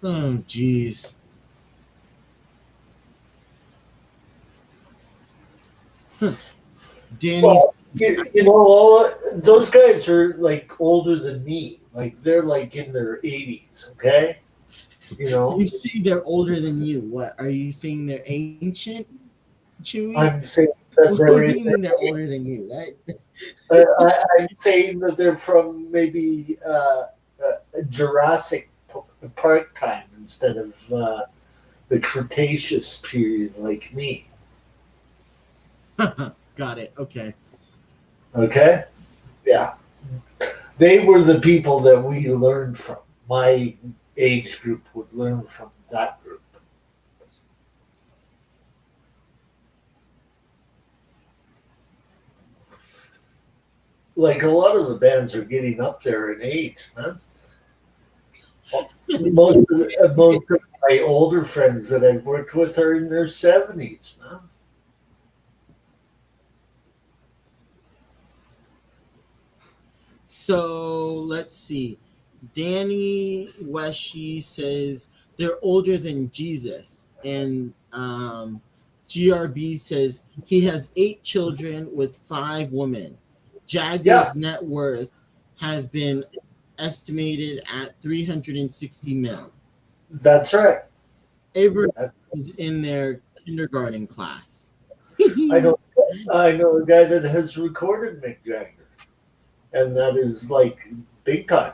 Oh, jeez. Danny's. Well, all those guys are like older than me. Like they're like in their 80s. Okay, You see, they're older than you. What are you saying? They're ancient, Chewy? I'm saying that What do you mean they're older than you? I'm saying that they're from maybe Jurassic Park time instead of the Cretaceous period, like me. Got it. Okay. Okay, yeah. They were the people that we learned from. My age group would learn from that group. Like a lot of the bands are getting up there in age, man. Most of my older friends that I've worked with are in their 70s, man. So let's see. Danny Weshi says they're older than Jesus, and GRB says he has 8 children with 5 women. Jagger's net worth has been estimated at 360 mil. That's right. Abraham is in their kindergarten class. I know a guy that has recorded Mick Jagger, and that is like big time.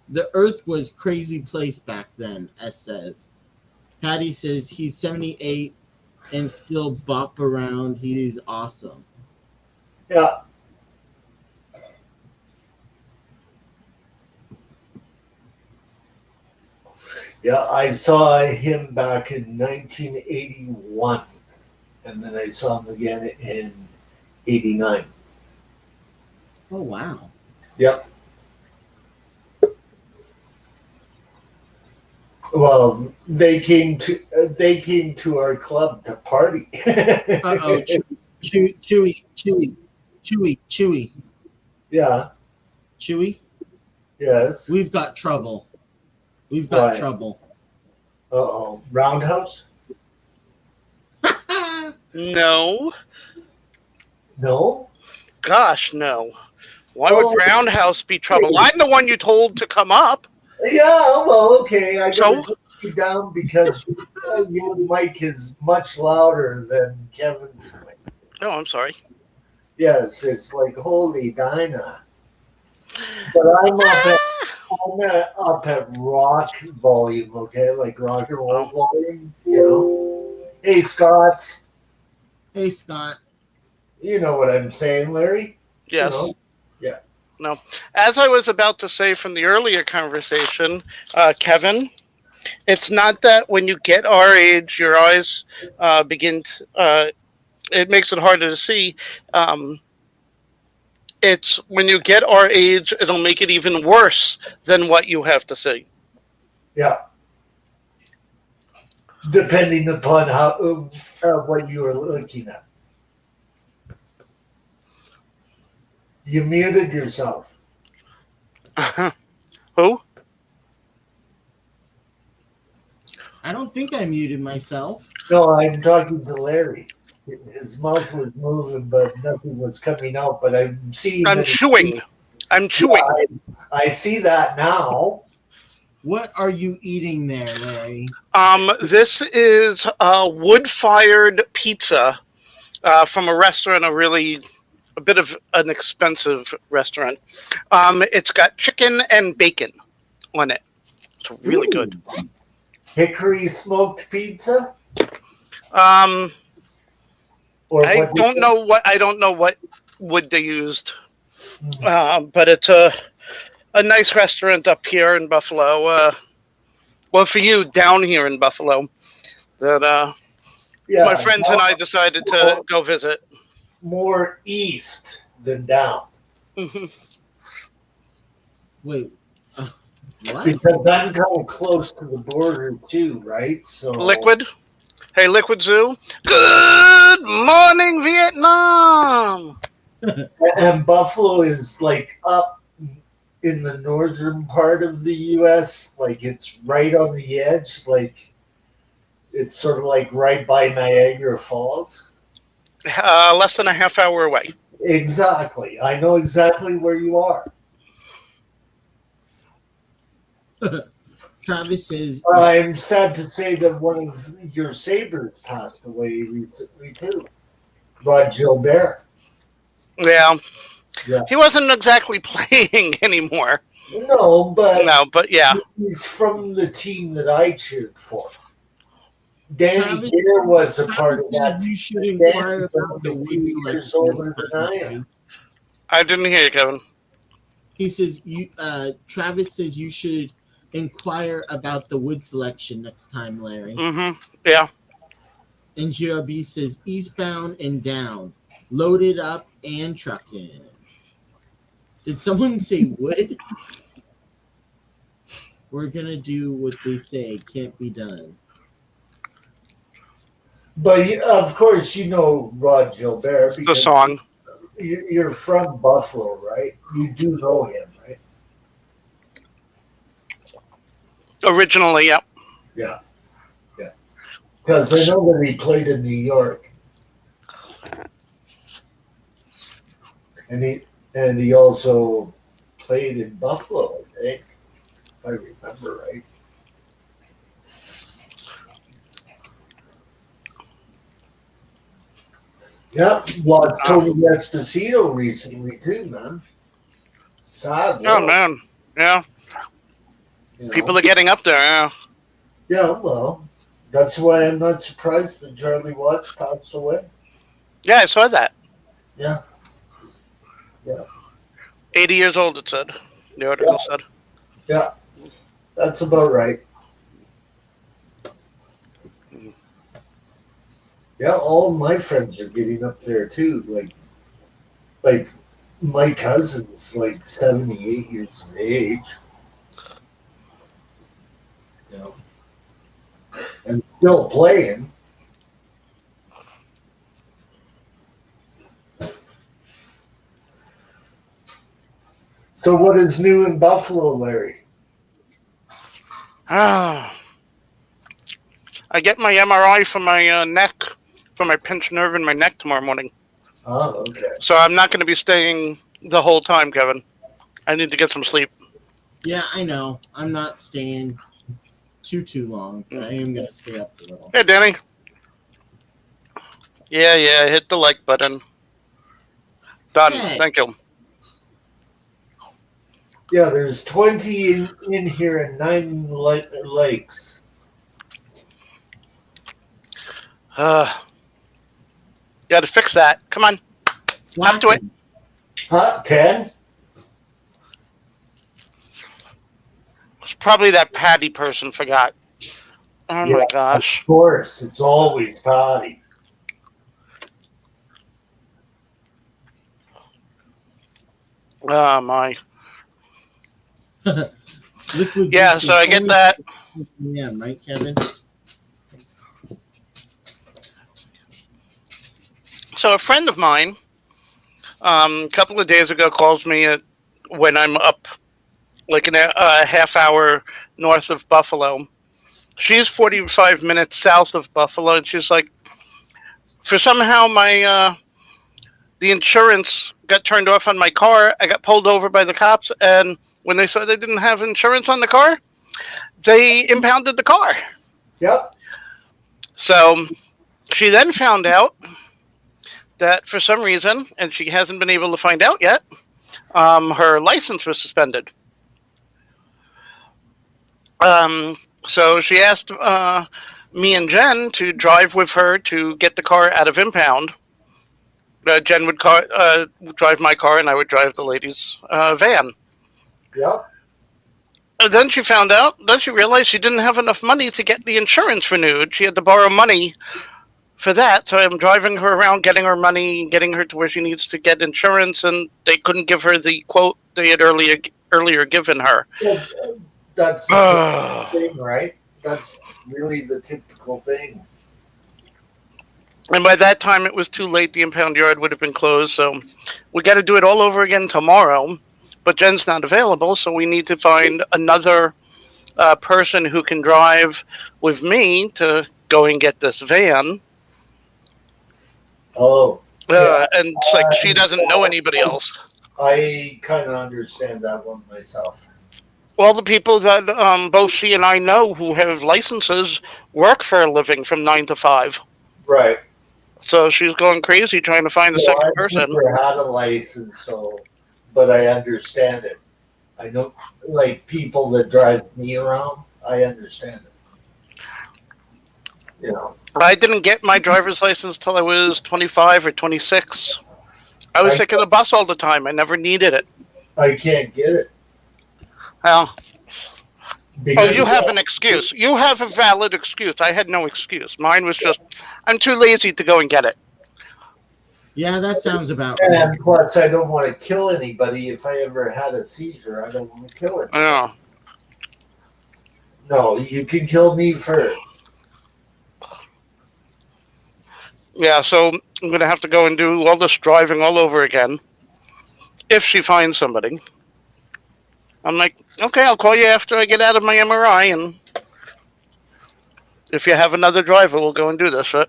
The earth was crazy place back then, S says. Patty says he's 78 and still bop around. He's awesome. Yeah. Yeah, I saw him back in 1981, and then I saw him again in 89. Oh, wow. Yep. Well, they came to our club to party. Uh-oh, Chewy. Yeah. Chewy? Yes. We've got trouble. Trouble. Uh-oh. Roundhouse? No. No? Gosh, no. Why would Roundhouse be trouble? I'm the one you told to come up. Yeah, well, okay. I got to take you down because your mic is much louder than Kevin's mic. Oh, I'm sorry. Yes, it's like holy Dinah. But I'm up at rock volume, okay? Like rock and roll volume, Hey, Scott. Hey, Scott. You know what I'm saying, Larry? Yes. Yeah. No. As I was about to say from the earlier conversation, Kevin, it's not that when you get our age, your eyes begin to, it makes it harder to see. It's when you get our age, it'll make it even worse than what you have to see. Yeah. Depending upon how what you are looking at. You muted yourself. Who? I don't think I muted myself. No, I'm talking to Larry. His mouth was moving, but nothing was coming out. But I'm seeing. I'm chewing. Yeah, I see that now. What are you eating there, Larry? This is a wood-fired pizza from a restaurant, a bit of an expensive restaurant. It's got chicken and bacon on it. It's really good. Hickory smoked pizza? I don't know what wood they used. But it's a nice restaurant up here in Buffalo. Well, for you down here in Buffalo, that my friends and I decided to go visit. More east than down. Mm-hmm. Wait, what? Because I'm kind of close to the border too, right? So Liquid? Hey, Liquid Zoo. Good morning, Vietnam. And Buffalo is like up in the northern part of the U.S. Like it's right on the edge. Like it's sort of like right by Niagara Falls. Less than a half hour away. Exactly. I know exactly where you are. Travis says, I'm sad to say that one of your sabers passed away recently too. Rod Gilbert. Yeah. Yeah. He wasn't exactly playing anymore. No, but No, but yeah. he's from the team that I cheered for. Danny Travis, Gare was a part Travis of says that. you should And inquire Danny's about the only a wood few years selection next older time, than I Larry. am. I didn't hear you, Kevin. He says Travis says you should inquire about the wood selection next time, Larry. Mm-hmm. Yeah. And GRB says eastbound and down, loaded up and trucking. Did someone say wood? We're gonna do what they say can't be done. But of course, you know Rod Gilbert The because song. you're from Buffalo, right? You do know him, right? Originally, yep. Yeah, yeah. Because I know that he played in New York, and he also played in Buffalo, I think, if I remember right. Yeah, lost Tony Esposito recently too, man. Sad. Oh, man. Yeah. You know? People are getting up there, yeah. Yeah, well, that's why I'm not surprised that Charlie Watts passed away. Yeah, I saw that. Yeah. 80 years old, it said. The article said. Yeah, that's about right. Yeah, all of my friends are getting up there too. Like my cousin's like 78 years of age. You know, and still playing. So what is new in Buffalo, Larry? Ah. I get my MRI for my neck, for my pinched nerve in my neck tomorrow morning. Oh, okay. So I'm not going to be staying the whole time, Kevin. I need to get some sleep. Yeah, I know. I'm not staying too long, but I am gonna stay up a little. Hey, Danny. Yeah, hit the like button. Done. Hey. Thank you. Yeah, there's 20 in here and 9 lakes. Got to fix that. Come on. Up to it. Huh? 10? It's probably that Patty person forgot. Oh, Yeah, my gosh. Of course, it's always Patty. Oh, my. Liquid Yeah, juice so I get always- that. Yeah, right, Kevin? Thanks. So a friend of mine, a couple of days ago, calls me when I'm up, like a half hour north of Buffalo. She's 45 minutes south of Buffalo, and she's like, for somehow the insurance got turned off on my car. I got pulled over by the cops, and when they saw they didn't have insurance on the car, they impounded the car. Yep. So she then found out that for some reason, and she hasn't been able to find out yet, her license was suspended. So she asked me and Jen to drive with her to get the car out of impound. Jen would drive my car, and I would drive the lady's van. Yep. And then she found out, then she realized she didn't have enough money to get the insurance renewed. She had to borrow money for that. So I'm driving her around, getting her money, getting her to where she needs to get insurance, and they couldn't give her the quote they had earlier given her. Well, that's the thing, right? That's really the typical thing. And by that time, it was too late. The impound yard would have been closed. So we got to do it all over again tomorrow. But Jen's not available, so we need to find another person who can drive with me to go and get this van. Oh, yeah. And it's like she doesn't know anybody else. I kind of understand that one myself. All the people that both she and I know who have licenses work for a living from 9 to 5. Right. So she's going crazy trying to find the Well, second I've person. never had a license, so, but I understand it. I know, like, people that drive me around, I understand it. You know, I didn't get my driver's license till I was 25 or 26. I was sick of the bus all the time. I never needed it. I can't get it. Well, Because you have an excuse. You have a valid excuse. I had no excuse. Mine was just, I'm too lazy to go and get it. Yeah, that sounds about And right. plus, I don't want to kill anybody. If I ever had a seizure, I don't want to kill it. Yeah. No, you can kill me first. Yeah, so I'm going to have to go and do all this driving all over again. If she finds somebody. I'm like, okay, I'll call you after I get out of my MRI, and if you have another driver, we'll go and do this. Right?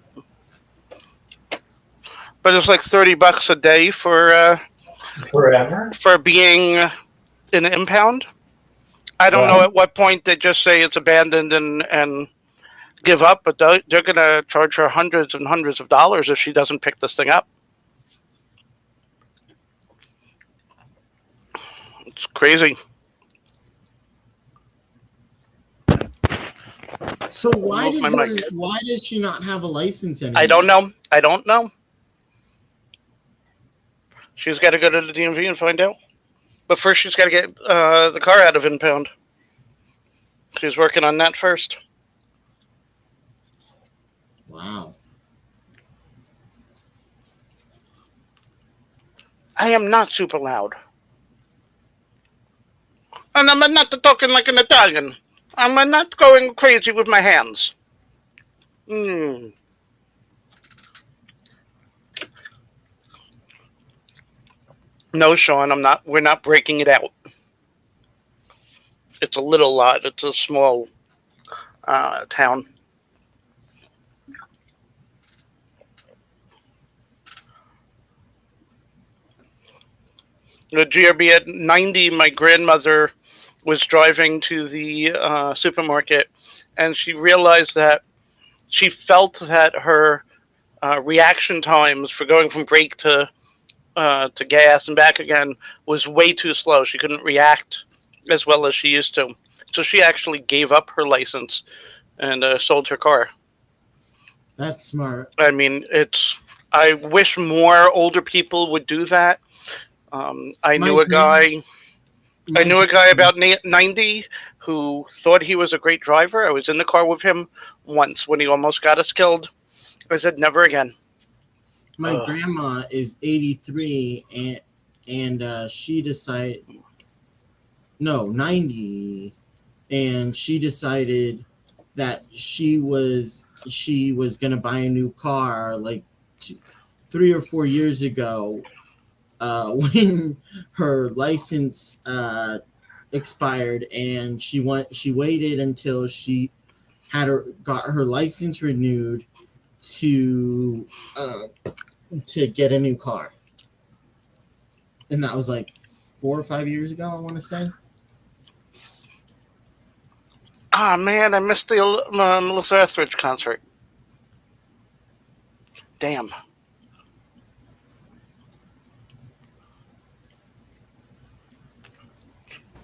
But it's like $30 a day for Forever? being in an impound. I don't know at what point they just say it's abandoned and give up, but they're going to charge her hundreds and hundreds of dollars if she doesn't pick this thing up. It's crazy. So why Move my mic. why does she not have a license anymore? I don't know. I don't know. She's got to go to the DMV and find out. But first, she's got to get the car out of impound. She's working on that first. Wow. I am not super loud. And I'm not talking like an Italian. I'm not going crazy with my hands. No, Sean, I'm not. We're not breaking it out. It's a little lot. It's a small town. The GRB at 90, my grandmother was driving to the supermarket, and she realized that she felt that her reaction times for going from brake to gas and back again was way too slow. She couldn't react as well as she used to. So she actually gave up her license and sold her car. That's smart. I mean, I wish more older people would do that. I knew a guy about 90 who thought he was a great driver. I was in the car with him once when he almost got us killed. I said, never again. My grandma is 83 and she decided 90, and she decided that she was going to buy a new car like 3 or 4 years ago, when her license expired, and she waited until she got her license renewed to get a new car. And that was like 4 or 5 years ago, I want to say. Ah, man, I missed the Melissa Etheridge concert. Damn.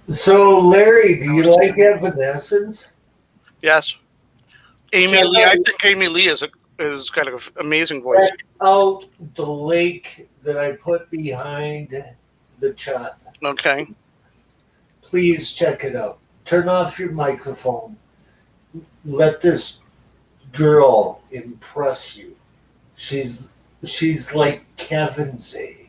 So, Larry, do you like Evanescence? Yes. Amy Lee. I think Amy Lee is got an amazing voice. Check out the link that I put behind the chat. Okay. Please check it out. Turn off your microphone. Let this girl impress you. She's like Kevin's age.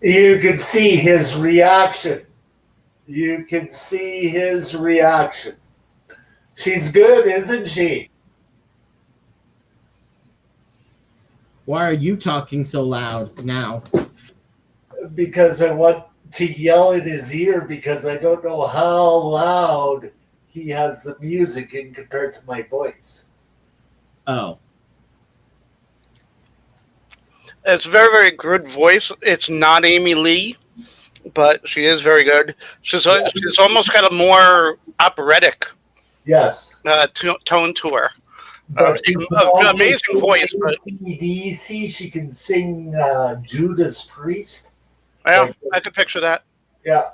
You can see his reaction. You can see his reaction. She's good, isn't she? Why are you talking so loud now? Because I want to yell in his ear because I don't know how loud he has the music in compared to my voice. Oh. It's very, very good voice. It's not Amy Lee, but she is very good. She's almost got a more operatic Yes. tone to her. But she can also Amazing sing voice, but AC/DC. She can sing Judas Priest. yeah, Like, I could picture that. yeah,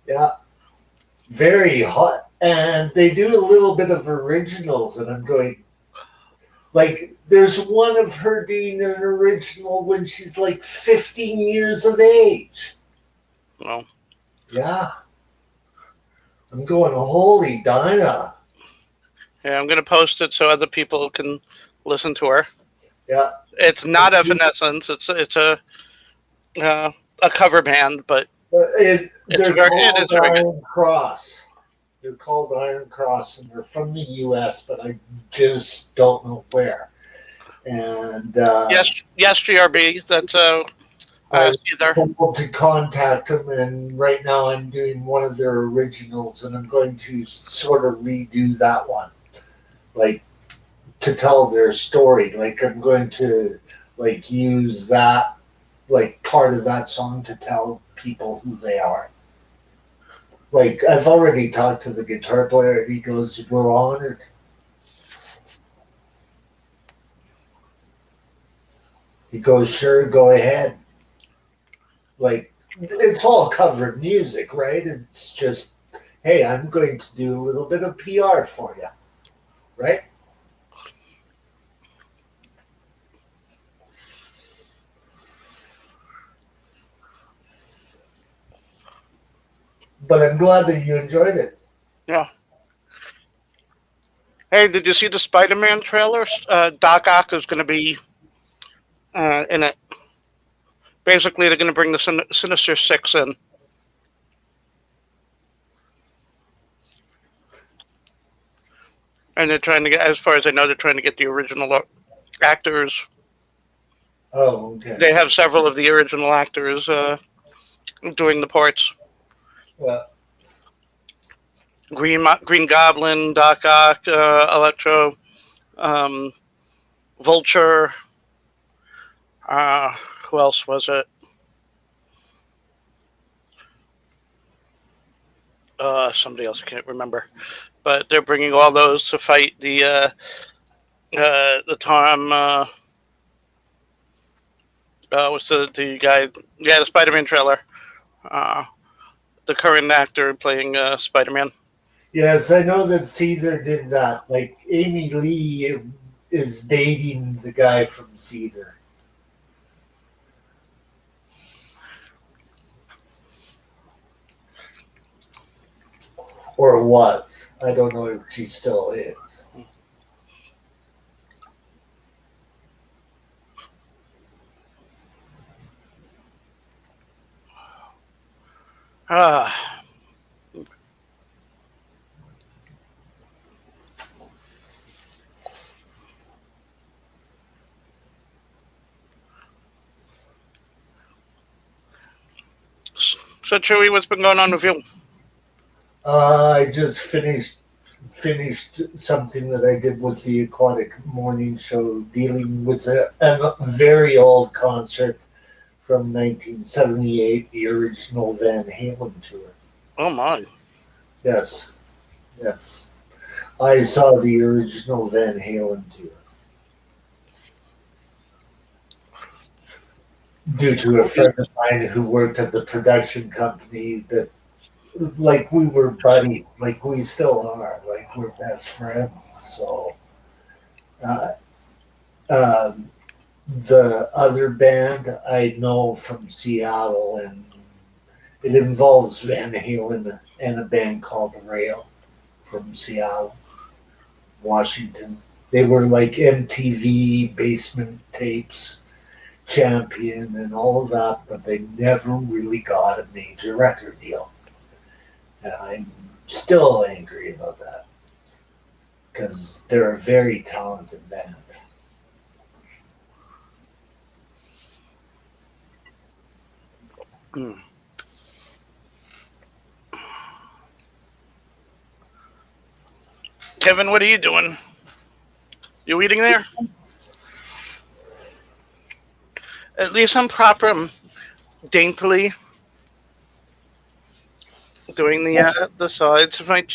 yeah. Very hot. And they do a little bit of originals, and I'm going, like, there's one of her doing an original when she's like 15 years of age. Well, Yeah. I'm going, holy Dinah. yeah, I'm gonna post it so other people can listen to her. Yeah. It's not Evanescence. It's a cover band, but They're it is called very good. Iron Cross. They're called Iron Cross, and they're from the U.S., but I just don't know where. And Yes, GRB. That's I either. able to contact them, and right now I'm doing one of their originals, and I'm going to sort of redo that one, like to tell their story. Like I'm going to like use that, like part of that song to tell people who they are. Like I've already talked to the guitar player, and he goes, "We're honored." He goes, "Sure, go ahead." Like it's all covered music, right? It's just, hey, I'm going to do a little bit of PR for you, right? But I'm glad that you enjoyed it. Yeah. Hey, did you see the Spider-Man trailer? Doc Ock is going to be in it. Basically, they're going to bring the Sinister Six in. And they're trying to get, as far as I know, they're trying to get the original actors. Oh, okay. They have several of the original actors doing the parts. Well, Green Goblin, Doc Ock, Electro, Vulture. Who else was it? Somebody else I can't remember. But they're bringing all those to fight the Tom. What's the guy? Yeah, the Spider-Man trailer. The current actor playing Spider-Man. yes, I know that Seether did that. Like Amy Lee is dating the guy from Seether. Or was. I don't know if she still is. Ah. So Chewy, what's been going on with you? I just finished something that I did with the Aquatic Morning Show, dealing with a very old concert from 1978, the original Van Halen tour. Oh my. Yes, yes. I saw the original Van Halen tour. Due to a friend of mine who worked at the production company that, like, we were buddies, like we still are, like we're best friends. So uh, um, the other band I know from Seattle, and it involves Van Halen and a band called Rail from Seattle, Washington. They were like MTV basement tapes, champion and all of that, but they never really got a major record deal. And I'm still angry about that because they're a very talented band. Hmm. Kevin, what are you doing? You eating there? At least I'm proper, daintily doing the sides of my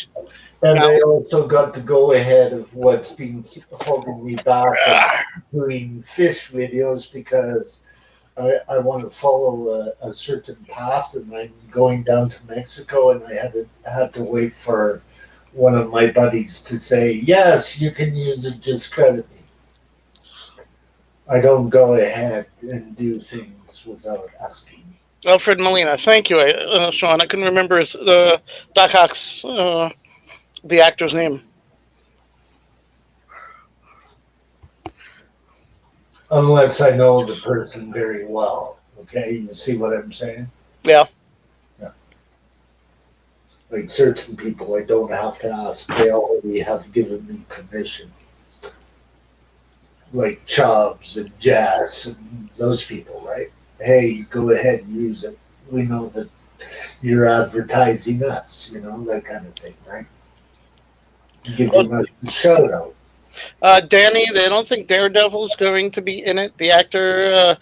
And mouth. they also got the go ahead of what's been holding me back of doing fish videos because I want to follow a certain path, and I'm going down to Mexico, and I had to wait for one of my buddies to say, yes, you can use it, just credit me. I don't go ahead and do things without asking. Alfred Molina, thank you, Sean. I couldn't remember his Doc Ock's the actor's name. Unless I know the person very well. Okay, you see what I'm saying? Yeah. Like certain people, I don't have to ask. They already have given me permission. Like Chubbs and Jazz and those people, right? Hey, go ahead and use it. We know that you're advertising us, that kind of thing, right? Giving us the shout out. Danny, they don't think Daredevil's going to be in it. The actor,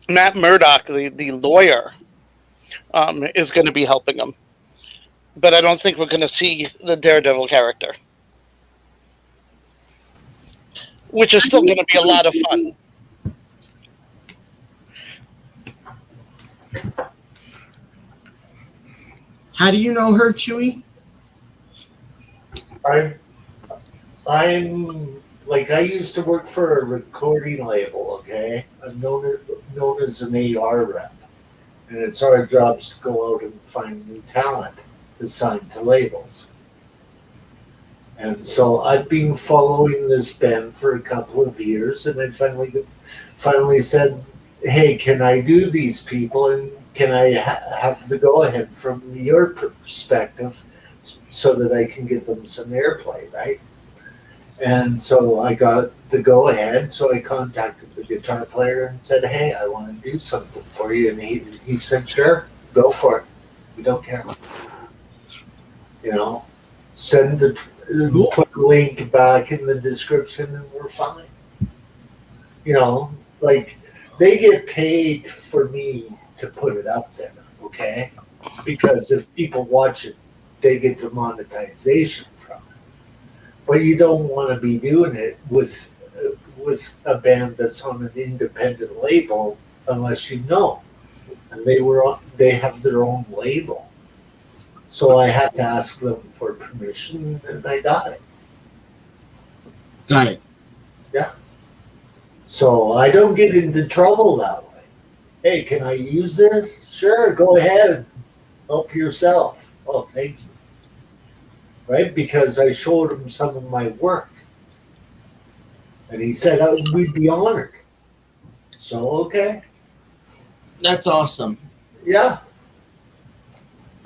Matt Murdock, the lawyer, is going to be helping him. But I don't think we're going to see the Daredevil character, which is still going to be a lot of fun. How do you know her, Chewy? I'm like I used to work for a recording label. Okay, I'm known as an AR rep, and it's our jobs to go out and find new talent assigned to labels. And so I've been following this band for a couple of years, and I finally said, "Hey, can I do these people, and can I have the go ahead from your perspective, so that I can get them some airplay, right?" And so I got the go ahead. So I contacted the guitar player and said, "Hey, I want to do something for you." And he said, "Sure, go for it. We don't care. Send the Cool. put a link back in the description, and we're fine." Like they get paid for me to put it up there, okay? Because if people watch it, they get the monetization from it. But you don't want to be doing it with a band that's on an independent label unless you know. And they have their own label. So I had to ask them for permission, and I got it. Got it. Yeah. So I don't get into trouble that way. Hey, can I use this? Sure, go ahead. Help yourself. Oh, thank you. Right? Because I showed him some of my work. And he said we'd be honored. So, okay. That's awesome. Yeah.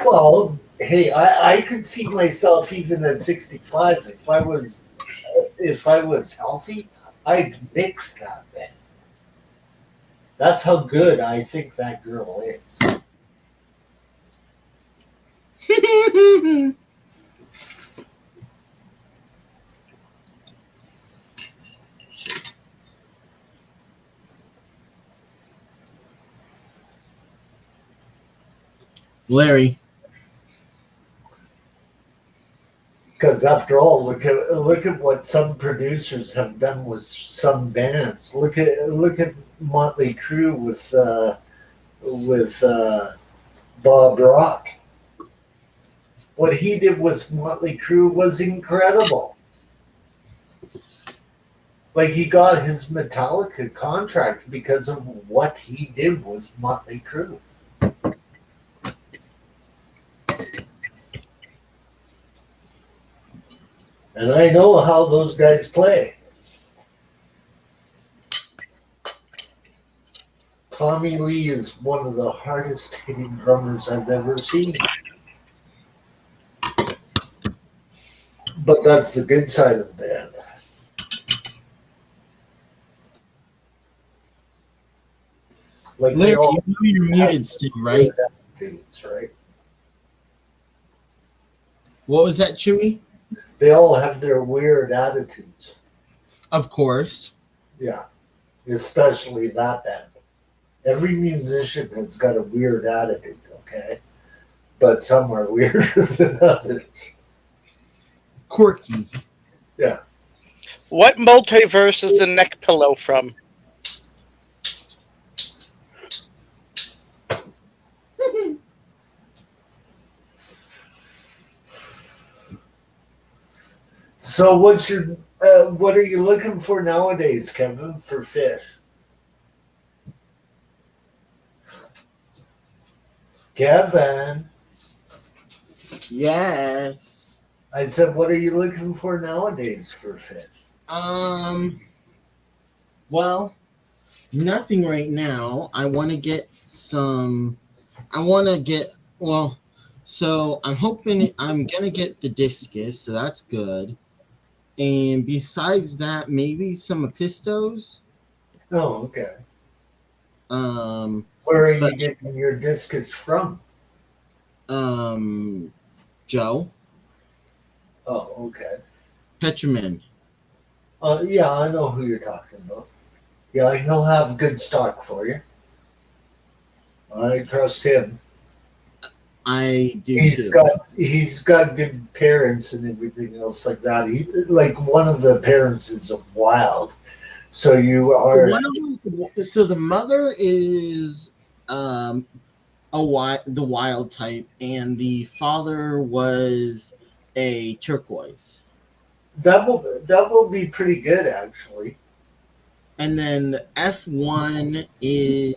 Well, hey, I could see myself even at 65 if I was healthy, I'd mix that band. That's how good I think that girl is. Larry. Because after all, look at what some producers have done with some bands. Look at Motley Crue with Bob Rock. What he did with Motley Crue was incredible. Like he got his Metallica contract because of what he did with Motley Crue. And I know how those guys play. Tommy Lee is one of the hardest hitting drummers I've ever seen. But that's the good side of the band. Like Larry, they all you know you're muted still, right? weird attitudes, right? What was that, Chewy? They all have their weird attitudes. Of course. Yeah, especially that band. Every musician has got a weird attitude, okay? But some are weirder than others. Quirky. Yeah. What multiverse is the neck pillow from? So what are you looking for nowadays, Kevin, for fish? Kevin, Yes. I said, what are you looking for nowadays for fish? Well, nothing right now. I want to get some. I want to get. Well, so I'm hoping I'm going to get the discus, so that's good. And besides that, maybe some Apistos. Oh, okay. Um, Where are but you getting your discus from? Joe Oh, okay. Petroman. Yeah, I know who you're talking about. Yeah, he'll have good stock for you. I trust him. I do He's too. got good parents and everything else like that. He like one of the parents is a wild. So you are One of them. So the mother is the wild type, and the father was a turquoise. that will be pretty good actually. And then the F1 is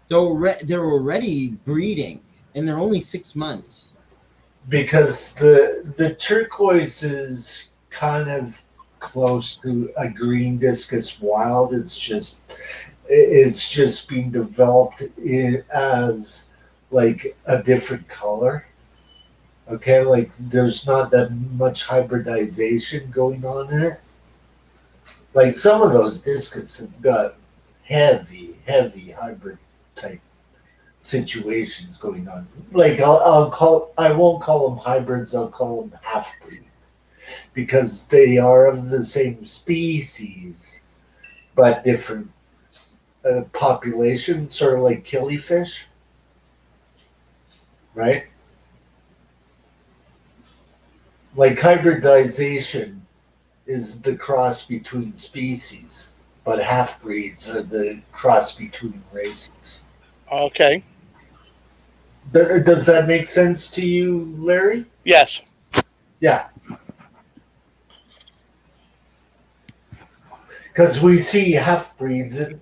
they're already breeding, and they're only 6 months. Because the turquoise is kind of close to a green discus wild. It's just being developed as like a different color. Okay, like there's not that much hybridization going on in it. Like some of those discus have got heavy hybrid type situations going on. Like I won't call them hybrids. I'll call them half breeds because they are of the same species but different population, sort of like killifish, right? Like hybridization is the cross between species, but half breeds are the cross between races. Okay. Does that make sense to you, Larry? Yes. Yeah. Because we see half breeds, and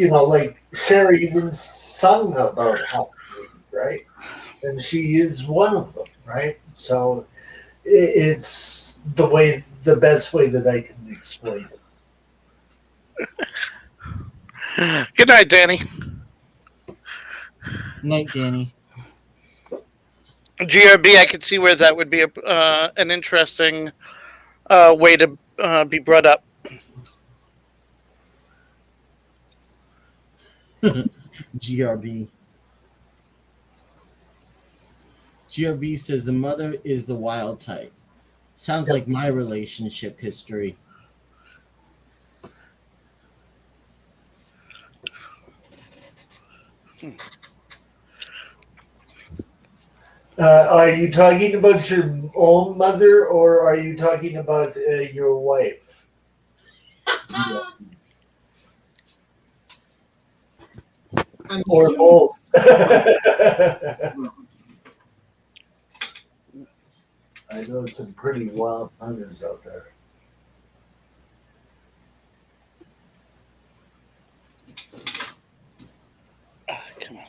like Sherry even sung about half breed, right? And she is one of them, right? So it's the best way that I can explain it. Good night, Danny. Night, Danny. GRB, I could see where that would be an interesting way to be brought up. GRB. GRB says the mother is the wild type. Sounds like my relationship history. Are you talking about your own mother, or are you talking about your wife? I'm Or assuming both? I know some pretty wild mothers out there. Come on.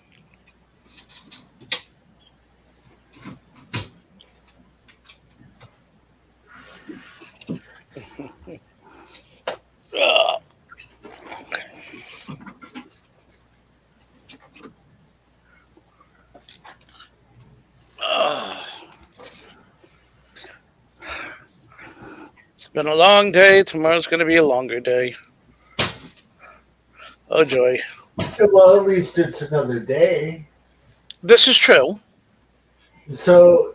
Been a long day. Tomorrow's going to be a longer day. Oh, joy. Well, at least it's another day. This is true. So,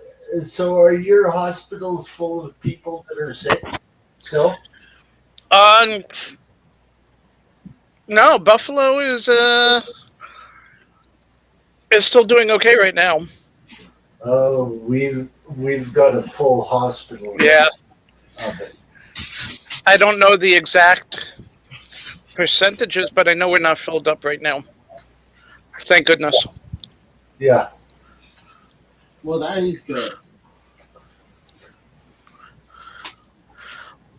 are your hospitals full of people that are sick still? Um, no, Buffalo is still doing okay right now. Oh, we've got a full hospital. Yeah. Of it. I don't know the exact percentages, but I know we're not filled up right now. Thank goodness. Yeah. Well, that is good.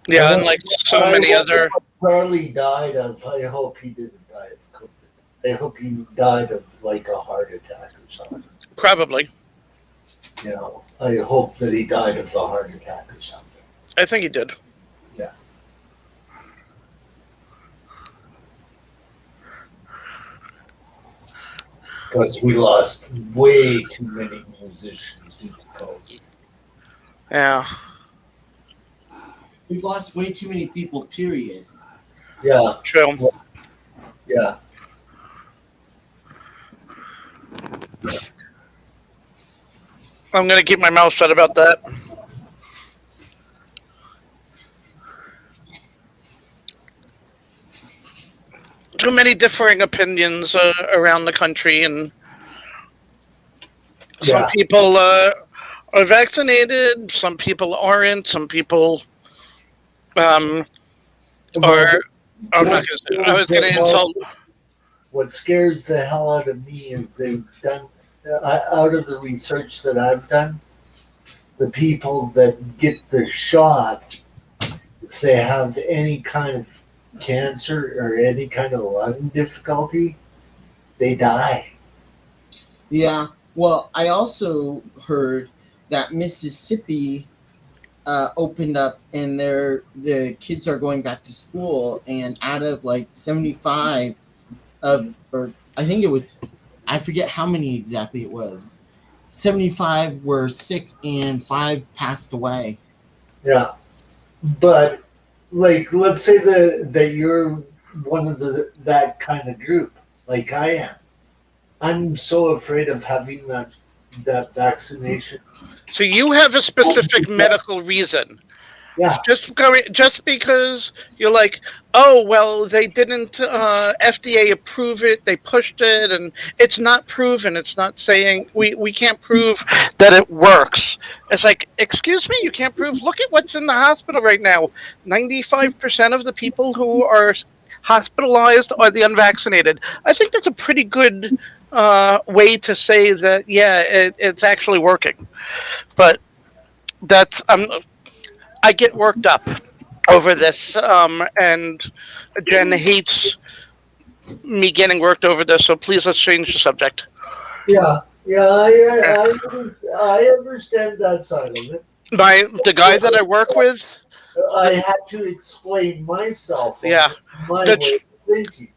Yeah, and like so many other. Charlie died of. I hope he didn't die of COVID. I hope he died of like a heart attack or something. Probably. You know, I hope that he died of a heart attack or something. I think he did. Yeah. Because we lost way too many musicians due to COVID. Yeah. We've lost way too many people, period. Yeah. True. Yeah. I'm going to keep my mouth shut about that. Too many differing opinions around the country, and some people are vaccinated, some people aren't, some people are. I'm not going to say. I was going to insult. What scares the hell out of me is they've done, out of the research that I've done, the people that get the shot, if they have any kind of cancer or any kind of lung difficulty, they die. Yeah. Well, I also heard that Mississippi opened up and the kids are going back to school, and out of like 75 or I think it was, I forget how many exactly it was, 75 were sick and 5 passed away. Yeah. But like, let's say that you're one of that kind of group, like I am. I'm so afraid of having that vaccination. So you have a specific medical reason. Yeah. Just because you're like, oh well, they didn't FDA approve it, they pushed it, and it's not proven. It's not saying we can't prove that it works. It's like, excuse me, you can't prove. Look at what's in the hospital right now. 95% of the people who are hospitalized are the unvaccinated. I think that's a pretty good way to say that. Yeah, it's actually working, but that's I get worked up over this, and Jen hates me getting worked over this, so please let's change the subject. Yeah, I understand that side of it. The guy that I work with, I had to explain myself. Yeah. My way of thinking.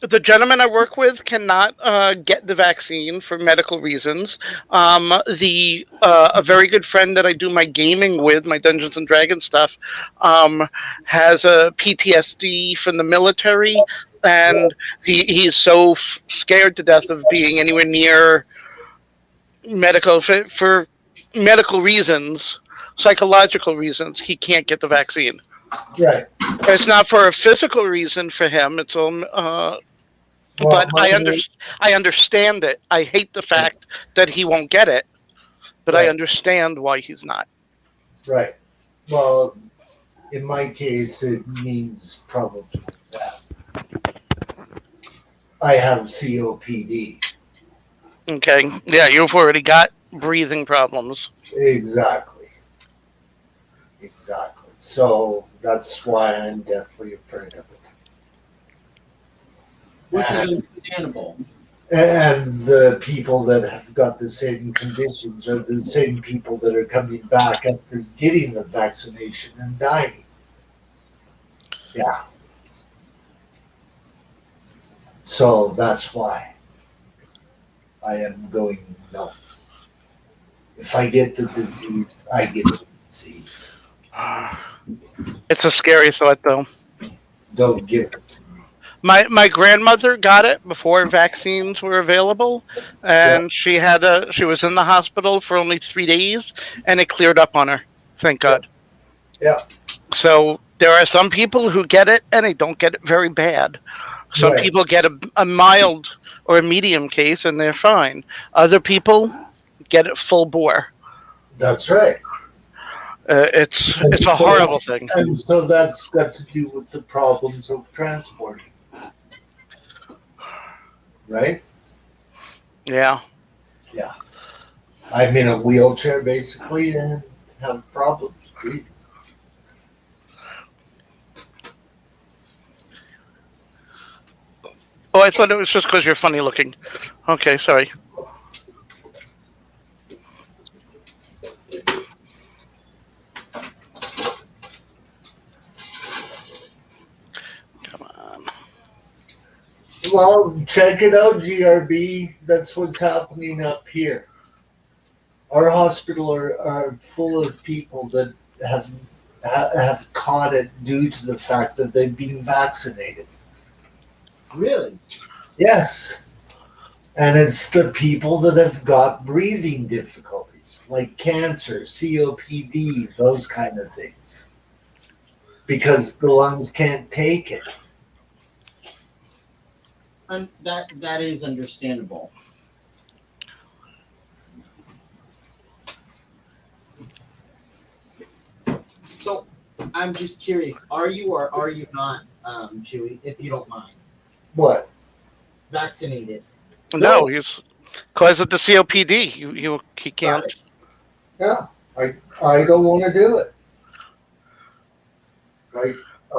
the gentleman I work with cannot get the vaccine for medical reasons. A very good friend that I do my gaming with, my Dungeons and Dragons stuff, has a PTSD from the military, and he's so scared to death of being anywhere near medical for medical reasons, psychological reasons. He can't get the vaccine. Right. It's not for a physical reason for him. It's but I understand it. I hate the fact that he won't get it, but I understand why he's not. Right. Well, in my case, it means probably that I have COPD. Okay. Yeah, you've already got breathing problems. Exactly. So that's why I'm deathly afraid of it. Which is understandable. And the people that have got the same conditions are the same people that are coming back after getting the vaccination and dying. Yeah. So that's why I am going, no. If I get the disease, I get the disease. It's a scary thought, though. Don't give it. My grandmother got it before vaccines were available, and she was in the hospital for only 3 days, and it cleared up on her. Thank God. Yeah. So there are some people who get it, and they don't get it very bad. Some Right. people get a mild or a medium case, and they're fine. Other people get it full bore. That's right. It's a horrible thing. And so that's got to do with the problems of transporting, right? Yeah. Yeah. I'm in a wheelchair basically and have problems breathing. Oh, I thought it was just because you're funny looking. Okay, sorry. Come on. Well, check it out, GRB. That's what's happening up here. Our hospital are full of people that have caught it due to the fact that they've been vaccinated. Really? Yes. And it's the people that have got breathing difficulties, like cancer, COPD, those kind of things, because the lungs can't take it. And that is understandable. So I'm just curious, are you or are you not, Chewy, if you don't mind, What? vaccinated? No, he's because of the COPD. He can't. Yeah, I don't want to do it.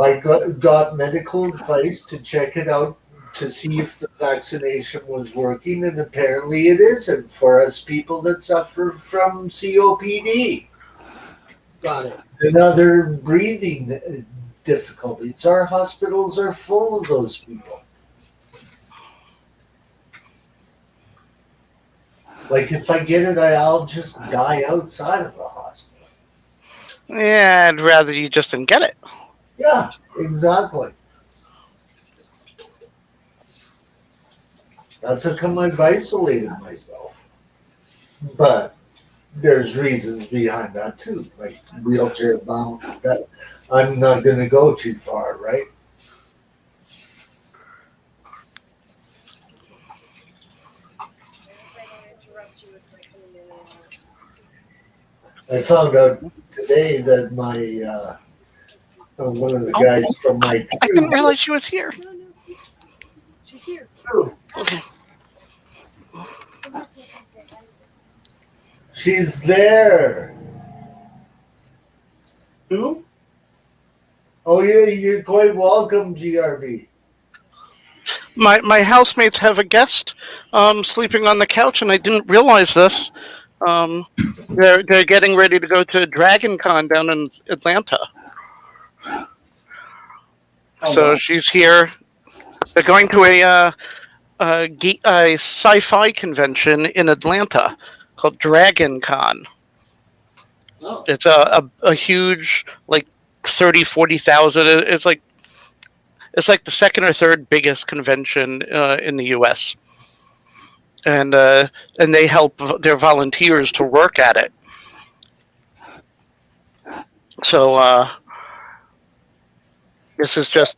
I got medical advice to check it out to see if the vaccination was working, and apparently it isn't for us people that suffer from COPD Got it. and other breathing difficulties. Our hospitals are full of those people. Like if I get it, I'll just die outside of the hospital. Yeah, I'd rather you just didn't get it. Yeah, exactly. That's how come I've isolated myself. But there's reasons behind that too, like wheelchair bound. That I'm not going to go too far, right? I found out today that my one of the guys from my I didn't realize she was here. She's here. Okay. she's there. Who? Oh yeah, you're quite welcome, GRB. My housemates have a guest sleeping on the couch, and I didn't realize this. Um, they're getting ready to go to Dragon Con down in Atlanta. So wow. she's here. They're going to a sci-fi convention in Atlanta called Dragon Con. Oh. It's a huge, like 40,000. It's like the second or third biggest convention in the U.S. And they help their volunteers to work at it. So this is just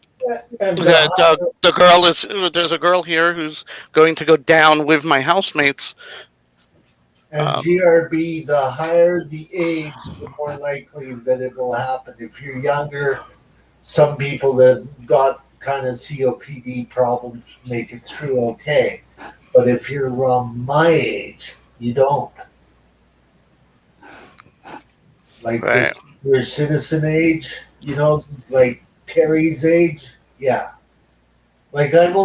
And the girl is. There's a girl here who's going to go down with my housemates. GRB, the higher the age, the more likely that it will happen. If you're younger, some people that have got kind of COPD problems make it through okay. But if you're my age, you don't. Like Right. this, your citizen age, like Terry's age, yeah. Like I'm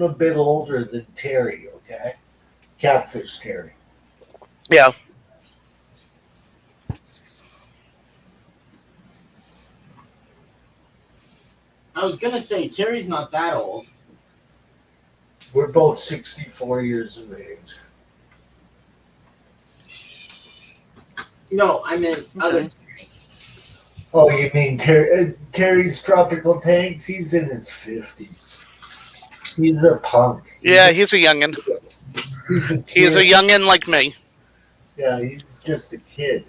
a bit older than Terry, okay? Catfish Terry. Yeah. I was gonna say Terry's not that old. We're both 64 years of age. No, I meant other Terry. Oh, you mean Terry's Tropical Tanks? He's in his 50s. He's a punk. Yeah, he's a youngin. He's a He's a kid. youngin like me. Yeah, he's just a kid.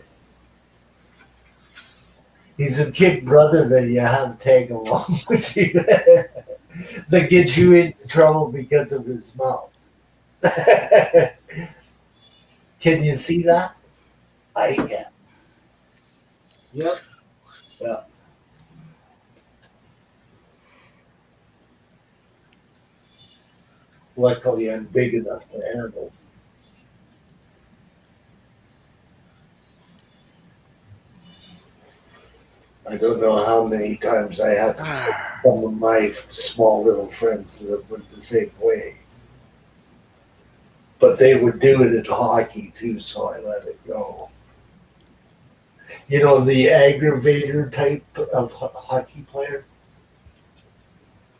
He's a kid brother that you have tag along with you that gets you into trouble because of his mouth. Can you see that? I can. Yep. Yeah. Luckily, I'm big enough to handle. I don't know how many times I have to say some of my small little friends that were the same way. But they would do it at hockey too, so I let it go. You know, the aggravator type of hockey player?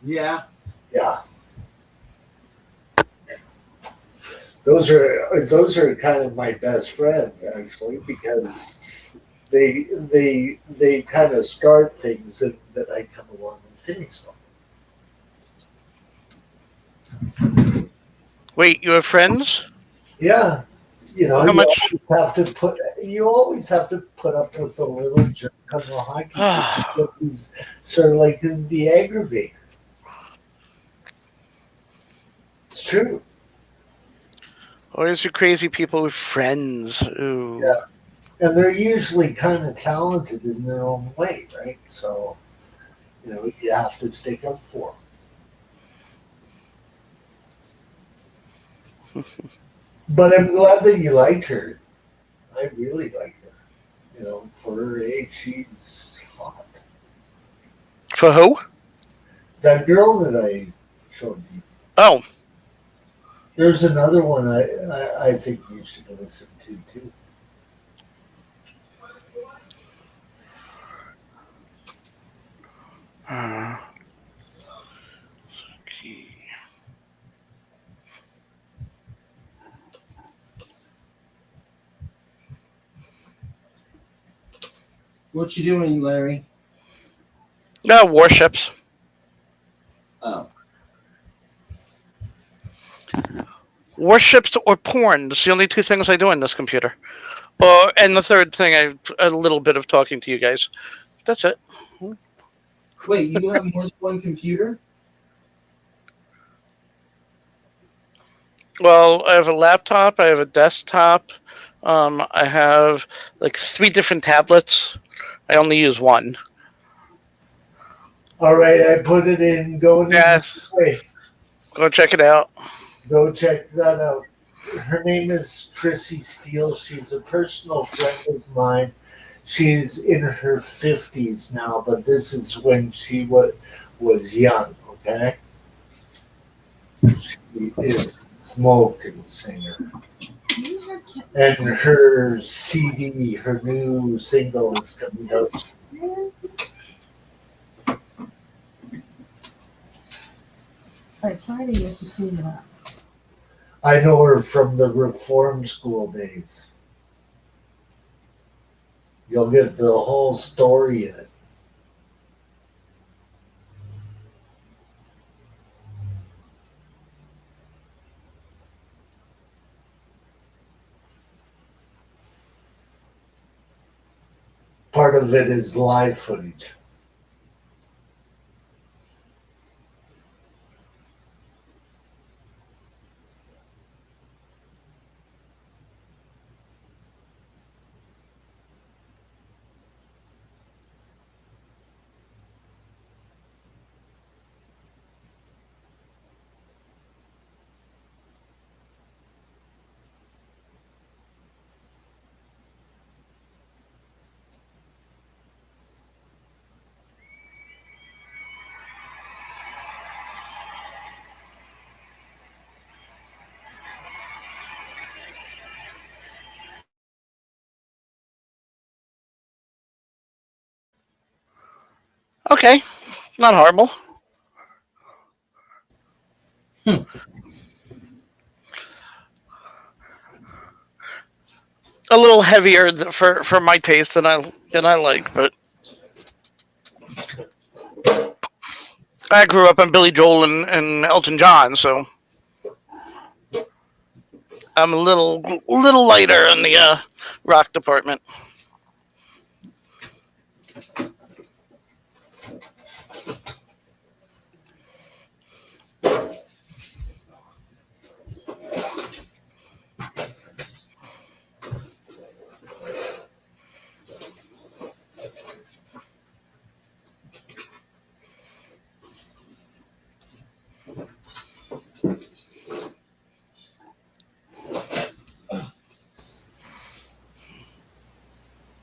Yeah. Yeah. Those are kind of my best friends actually because they kind of start things that I come along and finish them. Wait, you have friends? Yeah, you know, How much? you always have to put up with a little jerk on the hockey team. He's sort of like the aggravator. It's true. Always you crazy people with friends. Ooh. Yeah. And they're usually kind of talented in their own way, right? So, you know, you have to stick up for them. But I'm glad that you liked her. I really like her. You know, for her age, she's hot. For who? That girl that I showed you. Oh. There's another one I think you should listen to too. What you doing, Larry? Warships. Oh. Warships or porn. That's the only two things I do on this computer. And the third thing, a little bit of talking to you guys. That's it. Wait, you have more than one computer? Well, I have a laptop. I have a desktop. I have like 3 different tablets. I only use one. All right, I put it in. Yes. Go check it out. Go check that out. Her name is Chrissy Steele. She's a personal friend of mine. She's in her 50s now, but this is when she was young, okay? She is a smoking singer. And her CD, her new single is coming out. By Friday, you have to clean it up. I know her from the reform school days. You'll get the whole story in it. Part of it is live footage. Okay. Not horrible. A little heavier for my taste than I like, but I grew up on Billy Joel and Elton John, so I'm a little lighter in the rock department.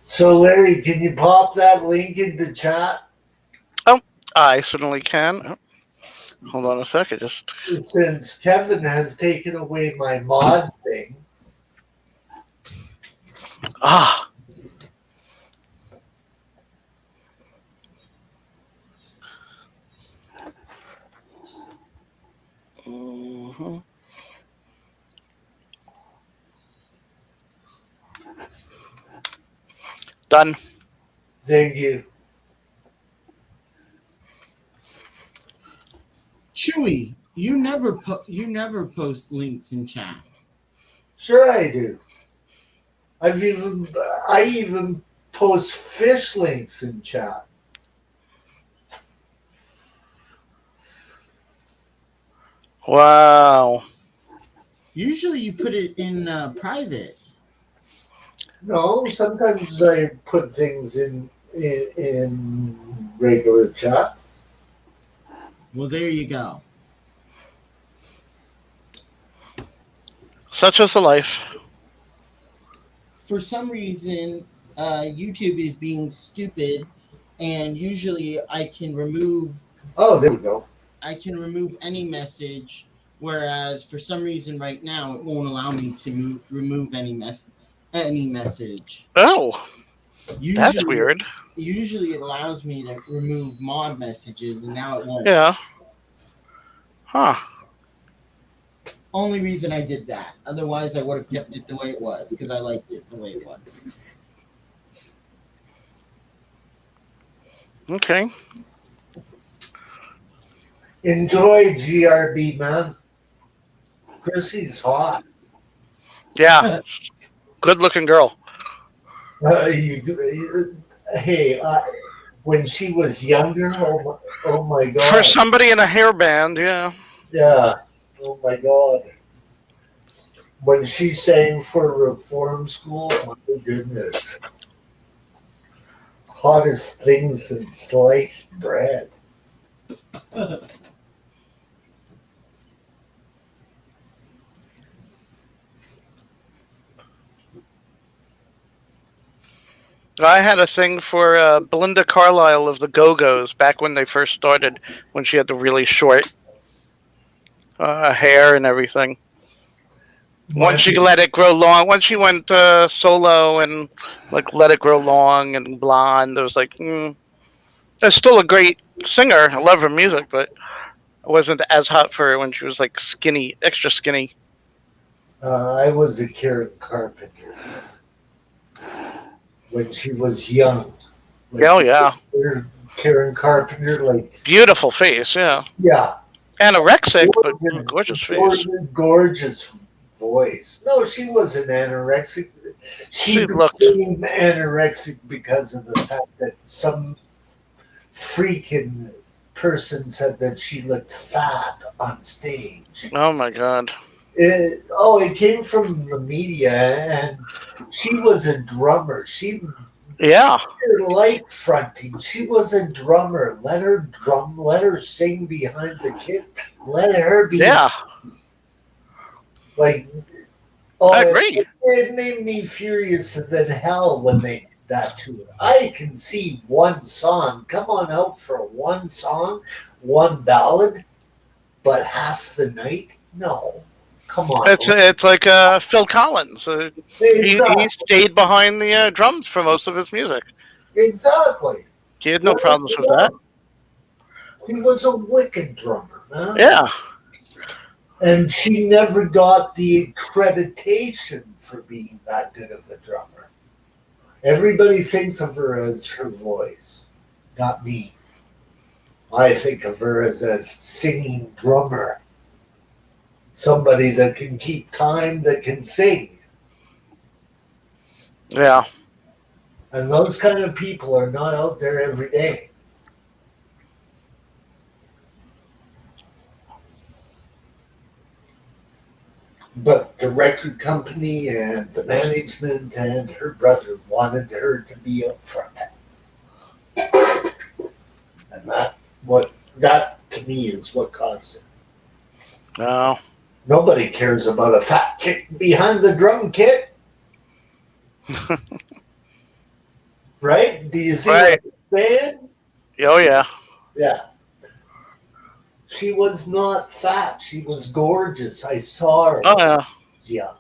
So, Larry, can you pop that link into chat? Oh, I certainly can. Hold on a second. Just Since Kevin has taken away my mod thing. ah. Mm-hmm. Done. Thank you. Chewy, you never post links in chat. Sure, I do. I even post fish links in chat. Wow. Usually you put it in private. No, sometimes I put things in regular chat. Well, there you go. Such is the life. For some reason, YouTube is being stupid, and usually I can remove. Oh, there we go. I can remove any message, whereas for some reason right now it won't allow me to remove any message. Oh, Usually, that's weird. Usually it allows me to remove mod messages, and now it won't. Yeah. Huh. Only reason I did that. Otherwise, I would have kept it the way it was because I liked it the way it was. Okay. Enjoy GRB, man. Chrissy's hot. Yeah. Good looking girl. Hey, when she was younger, oh my God. For somebody in a hairband, yeah. Yeah. Oh my God. When she sang for Reform School, my goodness. Hottest thing since sliced bread. I had a thing for Belinda Carlisle of the Go-Go's back when they first started, when she had the really short hair and everything. Once she let it grow long, once she went solo and like let it grow long and blonde, it was like, there's still a great singer. I love her music, but I wasn't as hot for her when she was like skinny, extra skinny. I was a Karen Carpenter when she was young. Like, Oh yeah, Karen Carpenter, like beautiful face, yeah. Yeah. Anorexic, but gorgeous face. Gorgeous voice. No, she wasn't anorexic. She became anorexic because of the fact that some freaking person said that she looked fat on stage. Oh my God. It came from the media, and she was a drummer. She liked fronting. She was a drummer. Let her drum. Let her sing behind the kid. Let her be. Yeah. Like, I agree. It made me furious than hell when they did that to her. I can see one song. Come on out for one song, one ballad, but half the night? No. Come on. It's like Phil Collins. He stayed behind the drums for most of his music. Exactly. He had no problems with that. He was a wicked drummer, man. Yeah. And she never got the accreditation for being that good of a drummer. Everybody thinks of her as her voice, not me. I think of her as a singing drummer. Somebody that can keep time, that can sing. Yeah. And those kind of people are not out there every day. But the record company and the management and her brother wanted her to be up front. And that to me is what caused it. No. Nobody cares about a fat chick behind the drum kit, right? Do you see Right. what I'm saying? Oh yeah. Yeah. She was not fat. She was gorgeous. I saw her Oh when yeah. I was young.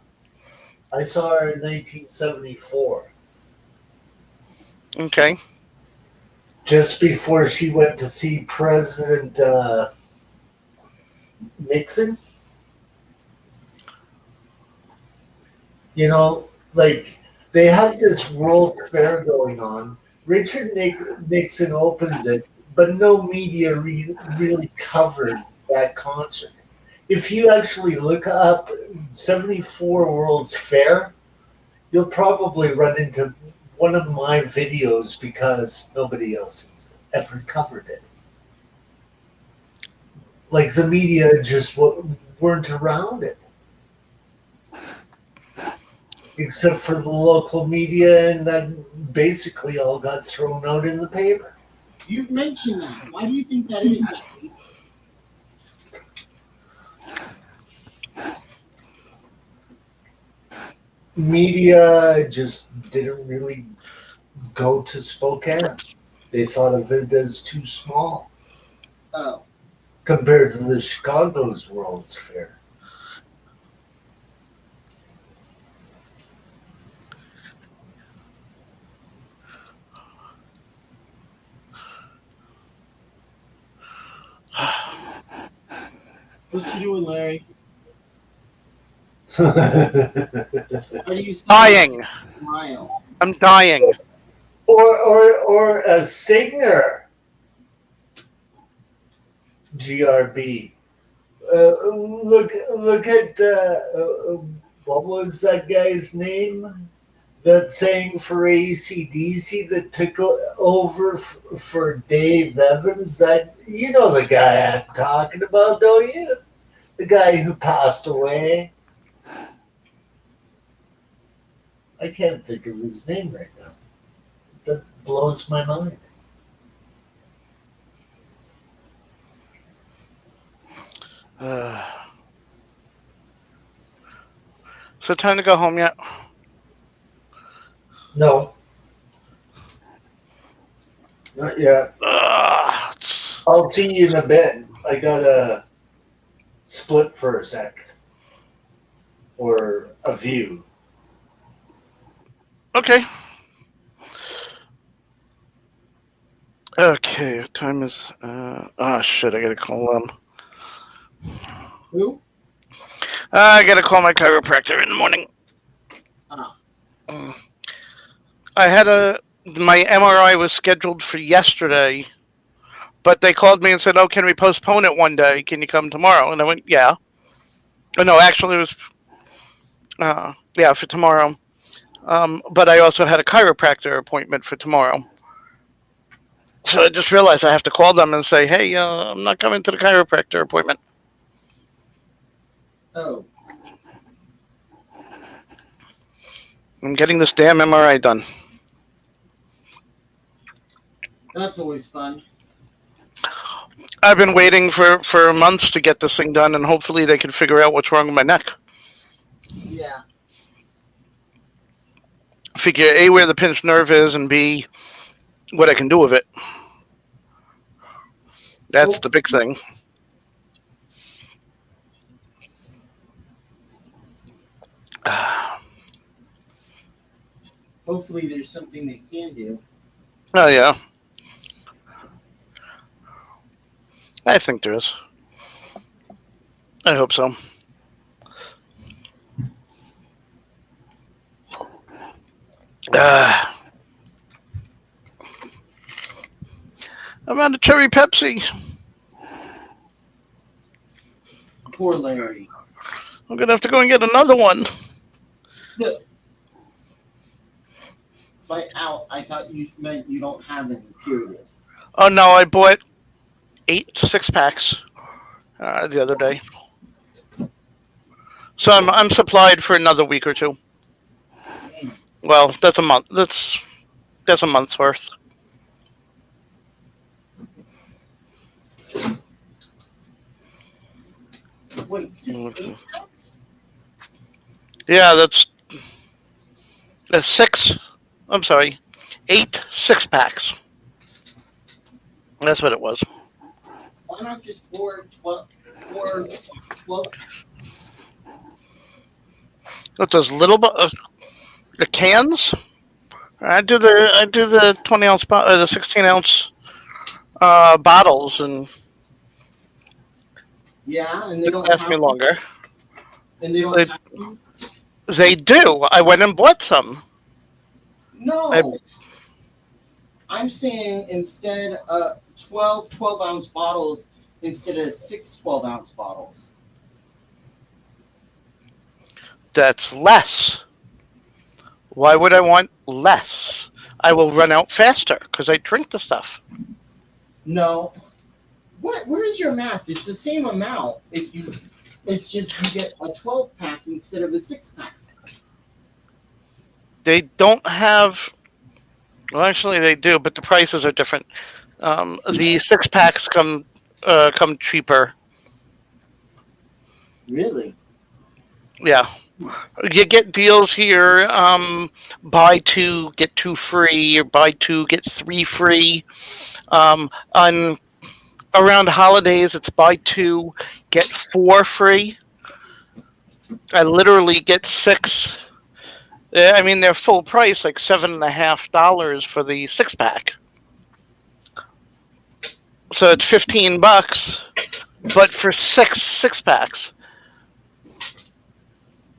I saw her in 1974, Okay. just before she went to see President Nixon. You know, like they had this World Fair going on. Nixon opens it, but no media really covered that concert. If you actually look up 74 World's Fair, you'll probably run into one of my videos because nobody else has ever covered it. Like the media just weren't around it, except for the local media, and that basically all got thrown out in the paper. You've mentioned that. Why do you think that is, Jay? Media just didn't really go to Spokane. They thought of it as too small Oh, compared to the Chicago's World's Fair. what you doing, Larry? or Why do you Dying. smile? I'm dying. or a singer, GRB. Look at what was that guy's name that sang for AC/DC that took over for Dave Evans? That you know the guy I'm talking about, don't you? The guy who passed away. I can't think of his name right now. That blows my mind. So time to go home yet? No, not yet. I'll see you in a bit. I gotta split for a sec. Or a view. Okay. Okay. What time is? Shit! I gotta call them. Who? I gotta call my chiropractor in the morning. Ah, I had my MRI was scheduled for yesterday, but they called me and said, "Oh, can we postpone it one day? Can you come tomorrow?" And I went, "Yeah." Oh, no, actually, it was yeah, for tomorrow. But I also had a chiropractor appointment for tomorrow. So I just realized I have to call them and say, "Hey, I'm not coming to the chiropractor appointment. oh, I'm getting this damn MRI done." that's always fun. I've been waiting for months to get this thing done, and hopefully they can figure out what's wrong with my neck. Yeah. Figure A, where the pinched nerve is, and B, what I can do with it. That's the big thing. Hopefully, there's something they can do. Oh, yeah. I think there is. I hope so. I'm out of cherry Pepsi. Poor Larry. I'm gonna have to go and get another one. By out, I thought you meant you don't have any, period. Oh no, I bought 8 6-packs the other day. So I'm supplied for another week or two. Man. Well, that's a month. That's a month's worth. Wait, 8 packs? Yeah, that's 6. I'm sorry, 8 6-packs. That's what it was. Why not just 4 12 packs? With those little the cans. I do the 20-ounce the 16-ounce bottles, and Yeah, and they they don't last me have longer. and they don't They, have them? they do. I went and bought some. No. I'm saying instead 12-ounce bottles instead of 6 12-ounce bottles. That's less. Why would I want less? I will run out faster because I drink the stuff. No. Where's your math? It's the same amount it's just you get a 12-pack instead of a 6-pack. They don't have. Well, actually, they do, but the prices are different. The 6-packs come cheaper. Really? Yeah, you get deals here. Buy 2 get 2 free, or buy 2 get 3 free. On around holidays, it's buy 2 get 4 free. I literally get 6. I mean, they're full price, like $7.50 for the 6-pack. So it's $15, but for 6 packs,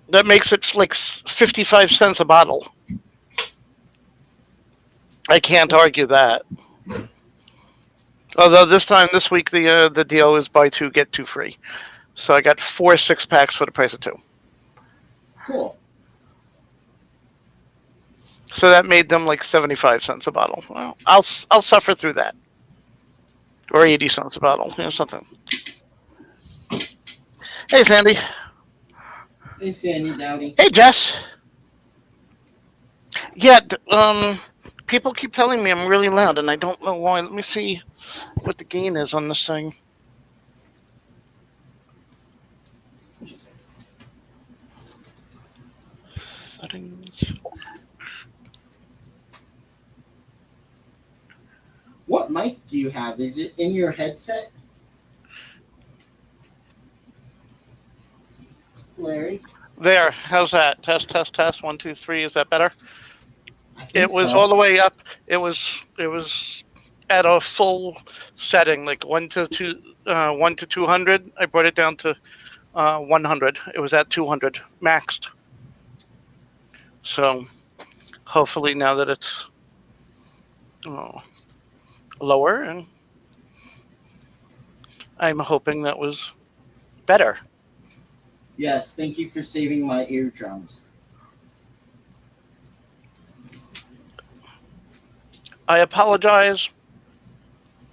that makes it like 55 cents a bottle. I can't argue that. Although this week the deal is buy 2 get 2 free, so I got 4 6-packs for the price of 2. Cool. So that made them like 75 cents a bottle. Well, I'll suffer through that, or 80 cents a bottle, something. Hey, Sandy. Hey, Sandy Dowdy. Hey, Jess. Yeah, people keep telling me I'm really loud, and I don't know why. Let me see what the gain is on this thing. Settings. What mic do you have? Is it in your headset? Larry? There. How's that? Test, test, test. 1, 2, 3. Is that better? It was so. all the way up. It was at a full setting, like 1 to 200. I brought it down to 100. It was at 200 maxed. So hopefully now that it's lower, and I'm hoping that was better. Yes, thank you for saving my eardrums. I apologize,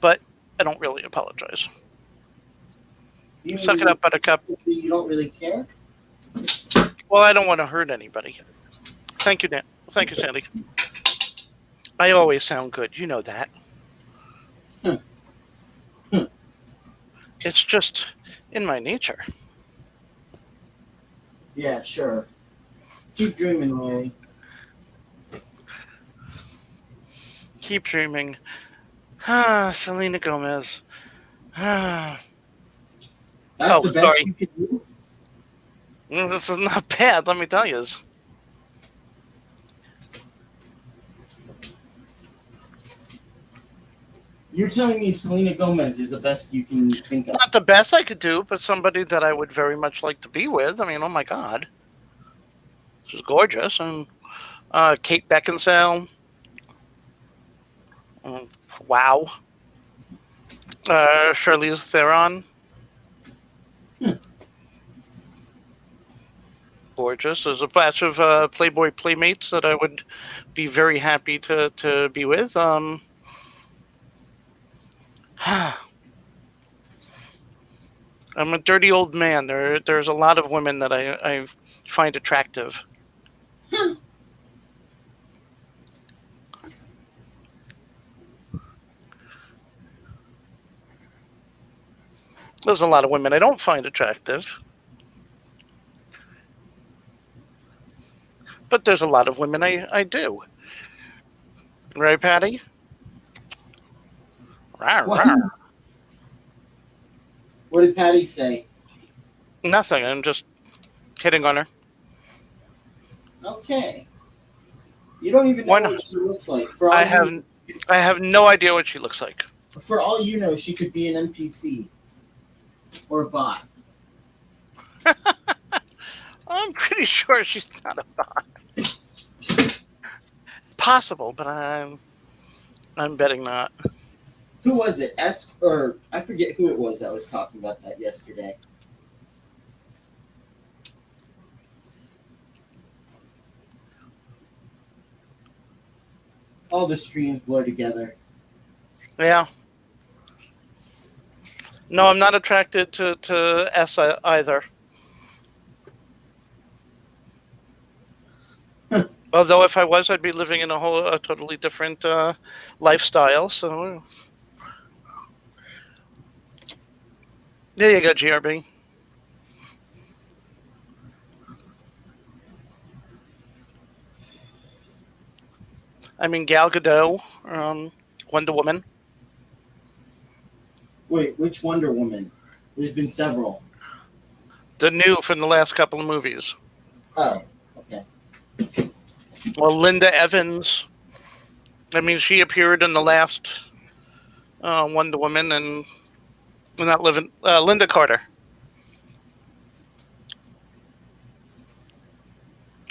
but I don't really apologize. Suck it up, Buttercup. You don't really care? Well, I don't want to hurt anybody. Thank you, Dan. Thank you, Sandy. I always sound good. You know that. It's just in my nature. Yeah, sure. Keep dreaming, Larry. Keep dreaming. Selena Gomez. That's the best sorry. you can do? This is not bad, let me tell you. You're telling me Selena Gomez is the best you can think of? Not the best I could do, but somebody that I would very much like to be with. I mean, oh my God. She's gorgeous. And Kate Beckinsale. Wow. Charlize Theron. Hmm. Gorgeous. There's a batch of Playboy playmates that I would be very happy to be with. I'm a dirty old man. There's a lot of women that I find attractive. There's a lot of women I don't find attractive. But there's a lot of women I do. Right, Patty? Rawr, What? rawr. What did Patty say? Nothing. I'm just hitting on her. Okay. You don't even know Why not? what she looks like. For all I you, have no idea what she looks like. for all you know, she could be an NPC or a bot. I'm pretty sure she's not a bot. Possible, but I'm betting not. Who was it? Or I forget who it was that was talking about that yesterday. All the streams blur together. Yeah. No, I'm not attracted to S either. Although if I was, I'd be living in a totally different lifestyle. So there you go, GRB. I mean, Gal Gadot, Wonder Woman. Wait, which Wonder Woman? There's been several. The new from the last couple of movies. Oh, okay. Well, Linda Evans. I mean, she appeared in the last Wonder Woman, and not living. Linda Carter.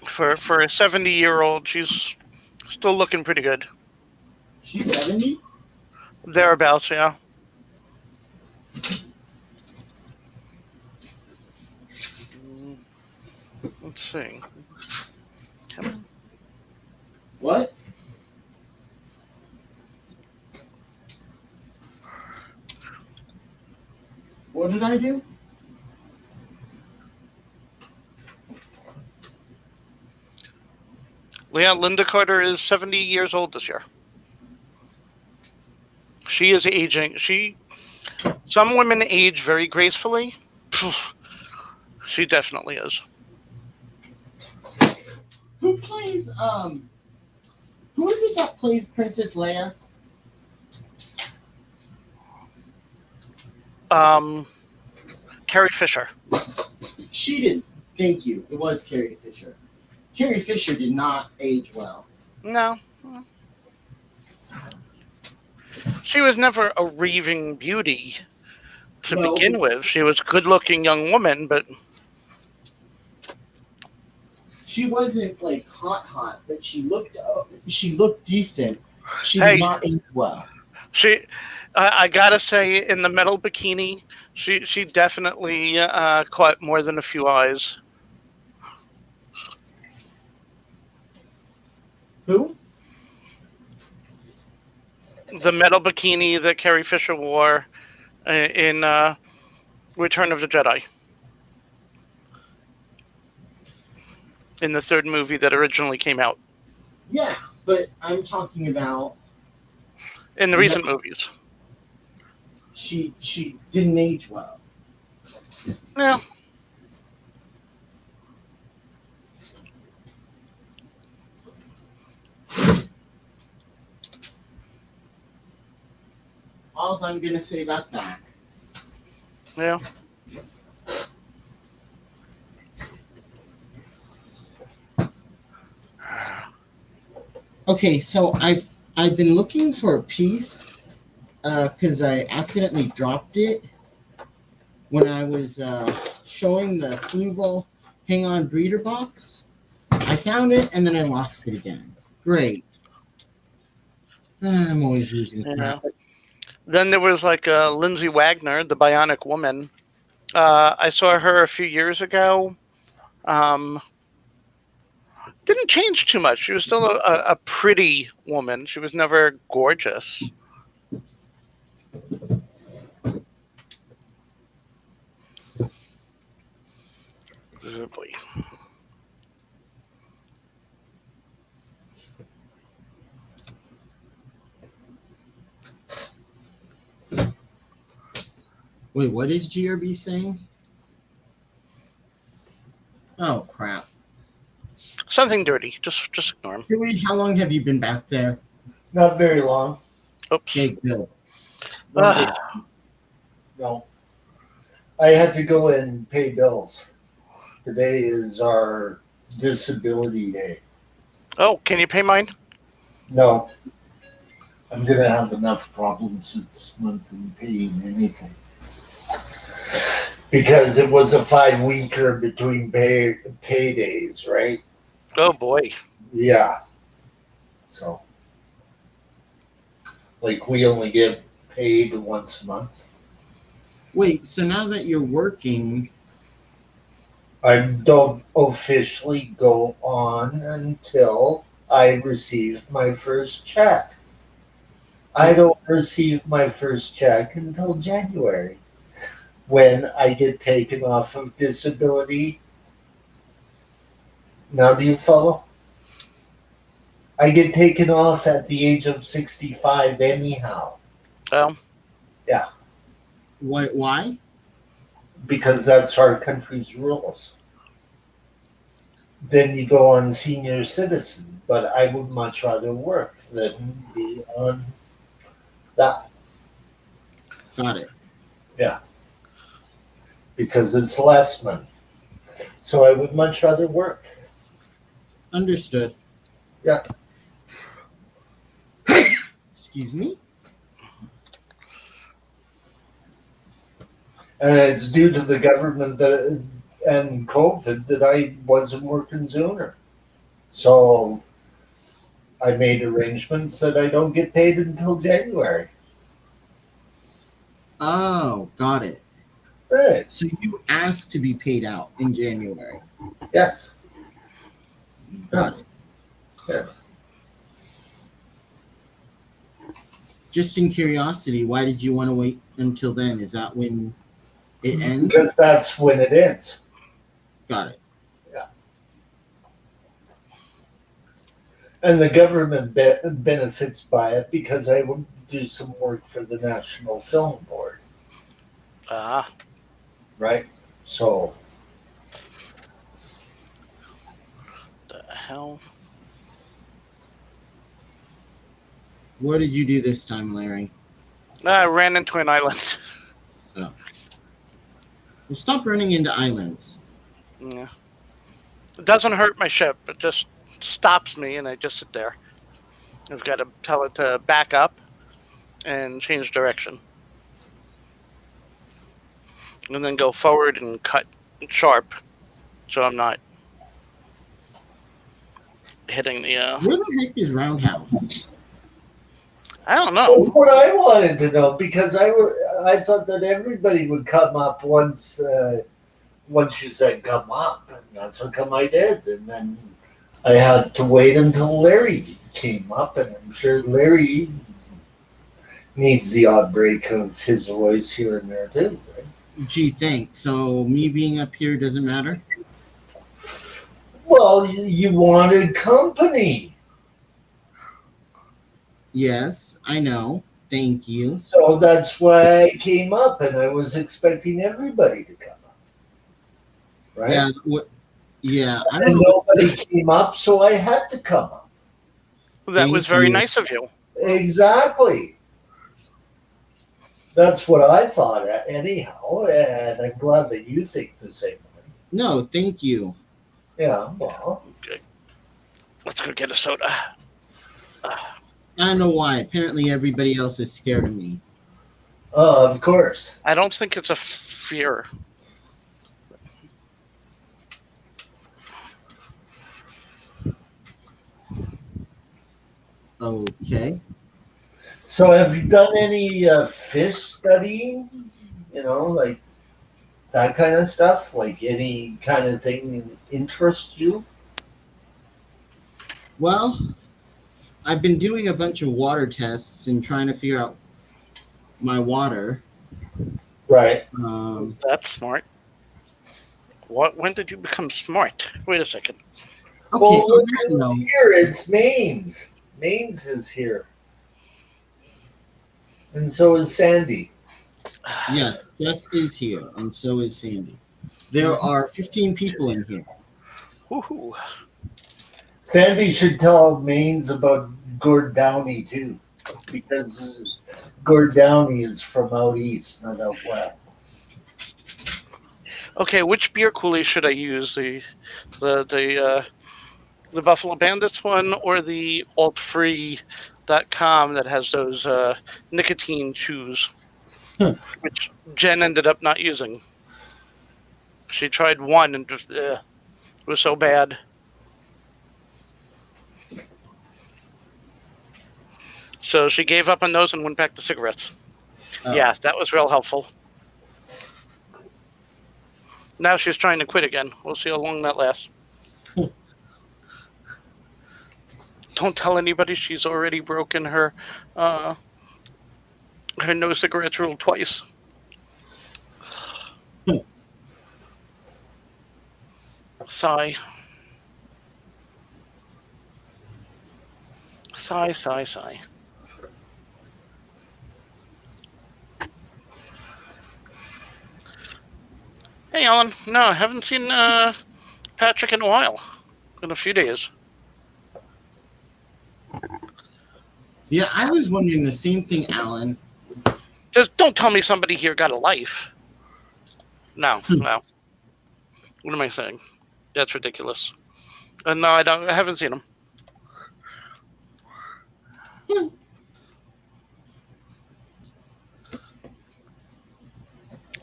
For a 70-year-old, she's still looking pretty good. She's 70? Thereabouts, yeah. Let's see. Come on. What? What did I do? Yeah, Linda Carter is 70 years old this year. She is aging. Some women age very gracefully. She definitely is. Who plays, who is it that plays Princess Leia? Carrie Fisher. She didn't. Thank you. It was Carrie Fisher. Carrie Fisher did not age well. No. She was never a raving beauty to begin with. She was a good-looking young woman, but she wasn't like hot, but she looked decent. She Hey. did not age well. I gotta say, in the metal bikini, she definitely caught more than a few eyes. Who? The metal bikini that Carrie Fisher wore in Return of the Jedi. In the third movie that originally came out. Yeah, but I'm talking about In the recent movies. She didn't age well. Yeah. All I'm gonna say about that. Yeah. Okay, so I've been looking for a piece because I accidentally dropped it when I was showing the Fluval Hang On Breeder box. I found it and then I lost it again. Great. I'm always losing crap. Then there was like Lindsay Wagner, the Bionic Woman. I saw her a few years ago. Didn't change too much. She was still a pretty woman. She was never gorgeous. Oh boy. Wait, what is GRB saying? Oh, crap. Something dirty. Just ignore him. Huey, how long have you been back there? Not very long. Oops. Okay, good. No. I had to go and pay bills. Today is our disability day. Oh, can you pay mine? No. I'm going to have enough problems this month in paying anything. Because it was a 5-weeker between paydays, right? Oh boy. Yeah. So, like, we only get paid once a month. Wait, so now that you're working, I don't officially go on until I receive my first check. I don't receive my first check until January, when I get taken off of disability. Now, do you follow? I get taken off at the age of 65 anyhow. Oh. why? Because that's our country's rules. Then you go on senior citizen, but I would much rather work than be on that. Got it. Because it's less money. So I would much rather work. Understood. Yeah. Excuse me? And it's due to the government and COVID that I wasn't working sooner. So I made arrangements that I don't get paid until January. Oh, got it. Right. So you asked to be paid out in January. Yes. Got it. Yes. Just in curiosity, why did you want to wait until then? Is that when it ends? Because that's when it ends. Got it. And the government benefits by it because I would do some work for the National Film Board. Ah. Right? So. The hell? What did you do this time, Larry? I ran into an island. Well, stop running into islands. Yeah. It doesn't hurt my ship. It just stops me, and I just sit there. I've got to tell it to back up and change direction. And then go forward and cut sharp so I'm not hitting the... Where the heck is Roundhouse? I don't know. That's what I wanted to know because I thought that everybody would come up once you said come up, and that's how come I did. And then I had to wait until Larry came up, and I'm sure Larry needs the odd break of his voice here and there too. Right? Gee, thanks. So me being up here doesn't matter? Well, you wanted company. Yes, I know. Thank you. So that's why I came up, and I was expecting everybody to come up. Right? Yeah. I And don't know. nobody came up, so I had to come up. That was very you. nice of you. Exactly. That's what I thought anyhow, and I'm glad that you think the same way. No, thank you. Yeah, well. Okay. Let's go get a soda. I don't know why. Apparently everybody else is scared of me. Of course. I don't think it's a fear. Okay. So have you done any fish studying? Like that kind of stuff? Like any kind of thing interest you? Well, I've been doing a bunch of water tests and trying to figure out my water. Right. That's smart. What? When did you become smart? Wait a second. Okay, Well, on look that who's note, here. It's Maines. Maines is here. And so is Sandy. yes, Jess is here, and so is Sandy. There are 15 people in here. Woohoo. Sandy should tell Maines about Gord Downey too. Because Gord Downey is from out east, not out west. Okay, which beer coolie should I use? The Buffalo Bandits one or the altfree.com that has those nicotine chews, which Jen ended up not using. She tried one and just it was so bad. So she gave up on those and went back to cigarettes. Oh. Yeah, that was real helpful. Now she's trying to quit again. We'll see how long that lasts. Don't tell anybody she's already broken her no cigarettes rule twice. Sigh. Sigh, sigh, sigh. Hey, Alan. No, I haven't seen Patrick in a while. In a few days. Yeah, I was wondering the same thing, Alan. Just don't tell me somebody here got a life. No, no. What am I saying? That's ridiculous. No, I haven't seen him.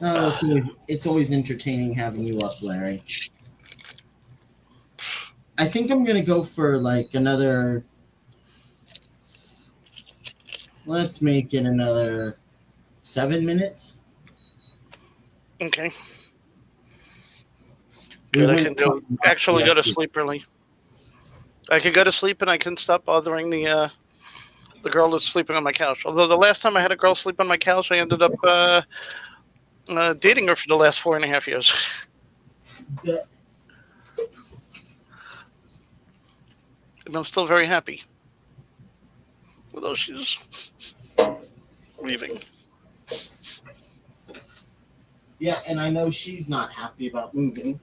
Oh, so it's always entertaining having you up, Larry. I think I'm going to go for like another... Let's make it another 7 minutes. Okay. Good, I can go to sleep early. I could go to sleep and I can stop bothering the girl that's sleeping on my couch. Although the last time I had a girl sleep on my couch, I ended up dating her for the last 4.5 years. And I'm still very happy. Although she's leaving. Yeah, and I know she's not happy about moving.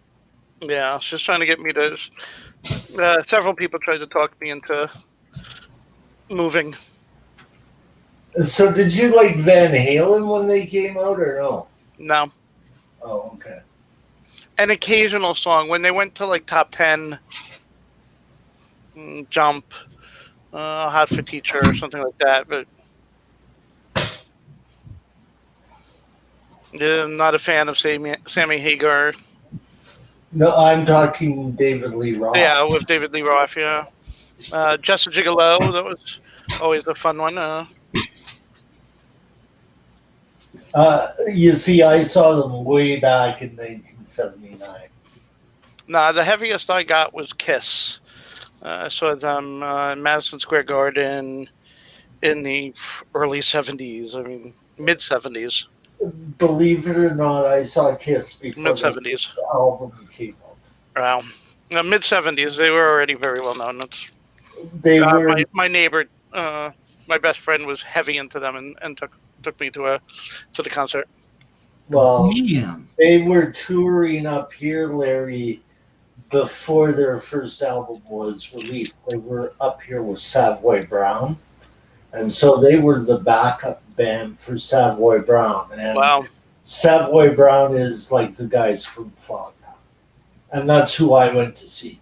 Yeah, she's trying to get me to... several people tried to talk me into moving. So did you like Van Halen when they came out or no? No. Oh, okay. An occasional song. When they went to like top 10, Jump, Hot for Teacher, or something like that. But I'm not a fan of Sammy Hagar. No, I'm talking David Lee Roth. Yeah, with David Lee Roth, yeah. Just a Gigolo, that was always a fun one. You see, I saw them way back in 1979. Nah, the heaviest I got was Kiss. I saw them in Madison Square Garden in the early 70s. I mean, mid-70s. Believe it or not, I saw Kiss before Mid-70s. the album came out. Wow. Mid-70s, they were already very well known. They were my neighbor, my best friend, was heavy into them and took me to the concert. Well, Damn. they were touring up here, Larry, before their first album was released. They were up here with Savoy Brown, and so they were the backup band for Savoy Brown. And Wow. Savoy Brown is like the guys from Foghat, and that's who I went to see.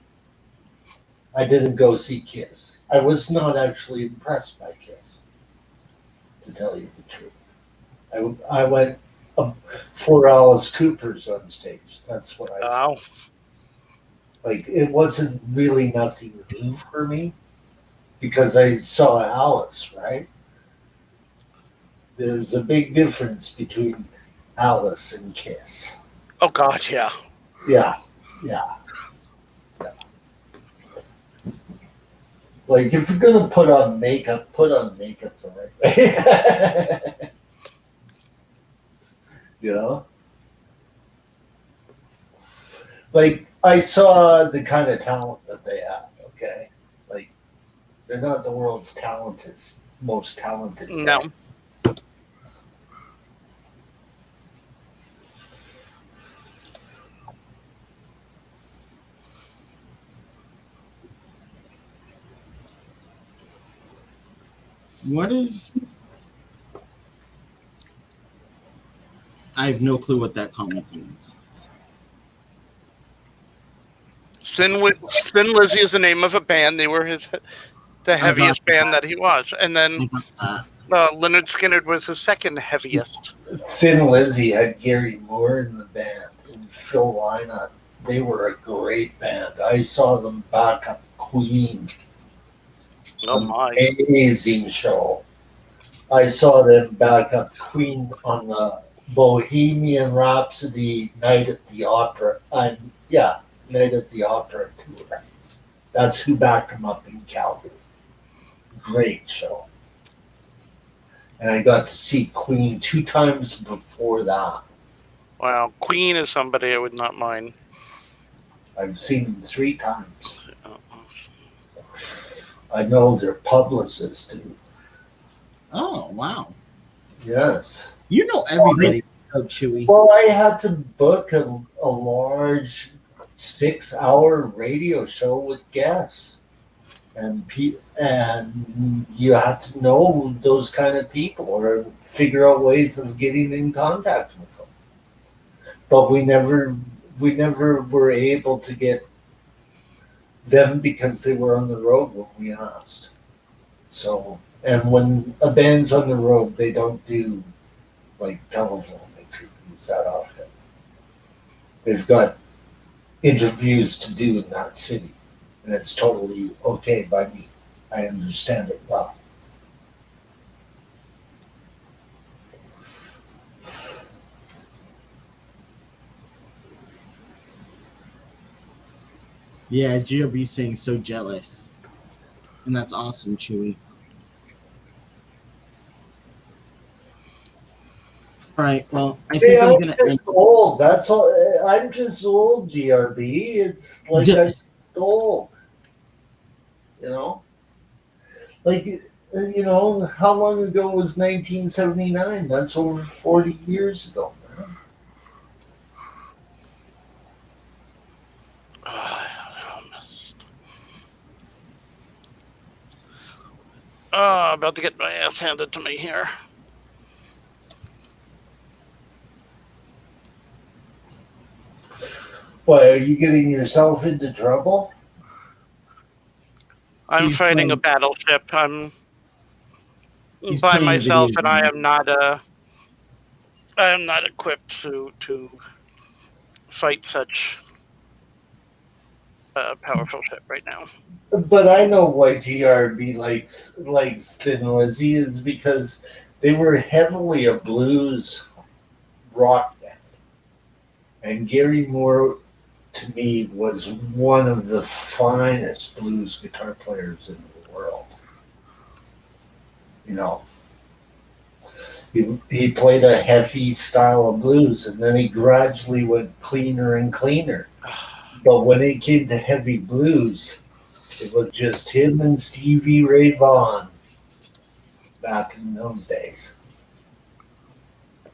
I didn't go see Kiss. I was not actually impressed by Kiss, to tell you the truth. I went for Alice Cooper's on stage. That's what I saw. Wow. Like, it wasn't really nothing new for me because I saw Alice, right? there's a big difference between Alice and Kiss. Oh God, yeah. Yeah. Like, if you're gonna put on makeup the right way. You know? Like, I saw the kind of talent that they have, okay? Like, they're not the world's most talented No. band. What is? I have no clue what that comment means. Thin Lizzy is the name of a band. They were the heaviest band that he was, and then Leonard Skinner was his second heaviest. Thin Lizzy had Gary Moore in the band and Phil Lynott. They were a great band. I saw them back up Queen. Oh my! Amazing show. I saw them back up Queen on the Bohemian Rhapsody Night at the Opera. Night at the Opera tour. That's who backed them up in Calgary. Great show. And I got to see Queen 2 times before that. Wow, Queen is somebody I would not mind. I've seen them 3 times. I know their publicist too. Oh, wow. Yes. You know everybody, Chewy. Well, I had to book a large 6-hour radio show with guests. And you have to know those kind of people or figure out ways of getting in contact with them. But we never were able to get them because they were on the road when we asked. So, and when a band's on the road, they don't do like telephone interviews that often. They've got interviews to do in that city. And it's totally okay by me. I understand it well. Yeah, GOB saying so jealous. And that's awesome, Chewy. All right, well, I think I'm going to end. Old. That's all. I'm just old, GRB. It's like I'm old. You know? Like, how long ago was 1979? That's over 40 years ago, man. About to get my ass handed to me here. Why, are you getting yourself into trouble? I'm fighting a battleship. I'm by myself, and I am not equipped to fight such a powerful ship right now. But I know why GRB likes Thin Lizzy is because they were heavily a blues rock band. And Gary Moore, to me, was one of the finest blues guitar players in the world. You know, he played a heavy style of blues, and then he gradually went cleaner and cleaner. But when it came to heavy blues, it was just him and Stevie Ray Vaughan back in those days.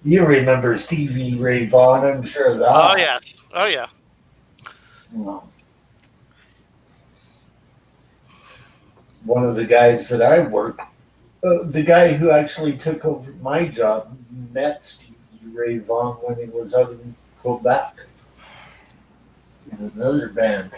You remember Stevie Ray Vaughan, I'm sure of that. Oh, yeah. Oh, yeah. One of the guys that I worked, the guy who actually took over my job, met Stevie Ray Vaughan when he was out in Quebec in another band.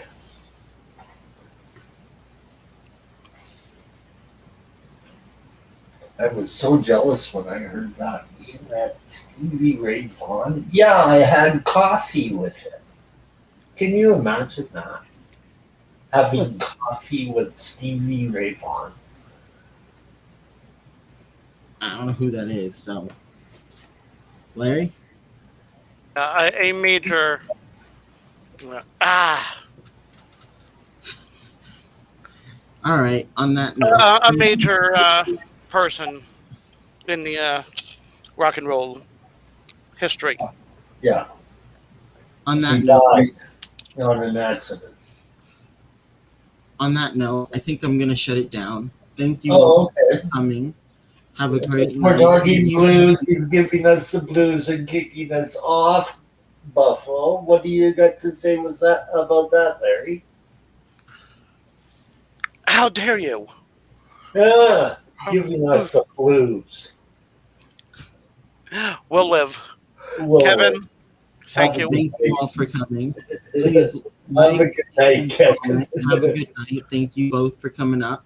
I was so jealous when I heard that. You met Stevie Ray Vaughan? Yeah, I had coffee with him. Can you imagine that? Having coffee with Stevie Ray Vaughan. I don't know who that is. So, Larry. A major. Ah. All right. On that note, A major person in the rock and roll history. Yeah. on that He note, died on an accident. I think I'm gonna shut it down. Thank you Oh, all okay. for coming. Have a great We're night. talking blues. He's giving us the blues and kicking us off. Buffalo. What do you got to say about that, Larry? How dare you? Yeah, giving us the blues. We'll live. Whoa. Kevin, thank you. Thank you all for coming. Please Have a like good night, and Kevin. comment. Have a good night. Thank you both for coming up.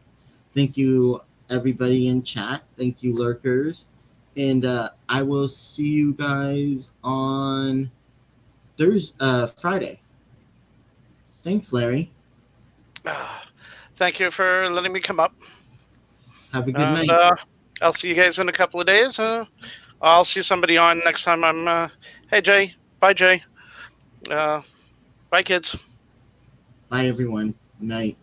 Thank you everybody in chat. Thank you lurkers. And I will see you guys on Friday. Thanks, Larry. Thank you for letting me come up. Have a good And night. I'll see you guys in a couple of days. I'll see somebody on next time I'm. Hey, Jay. Bye, Jay. Bye, kids. Bye, everyone. Night.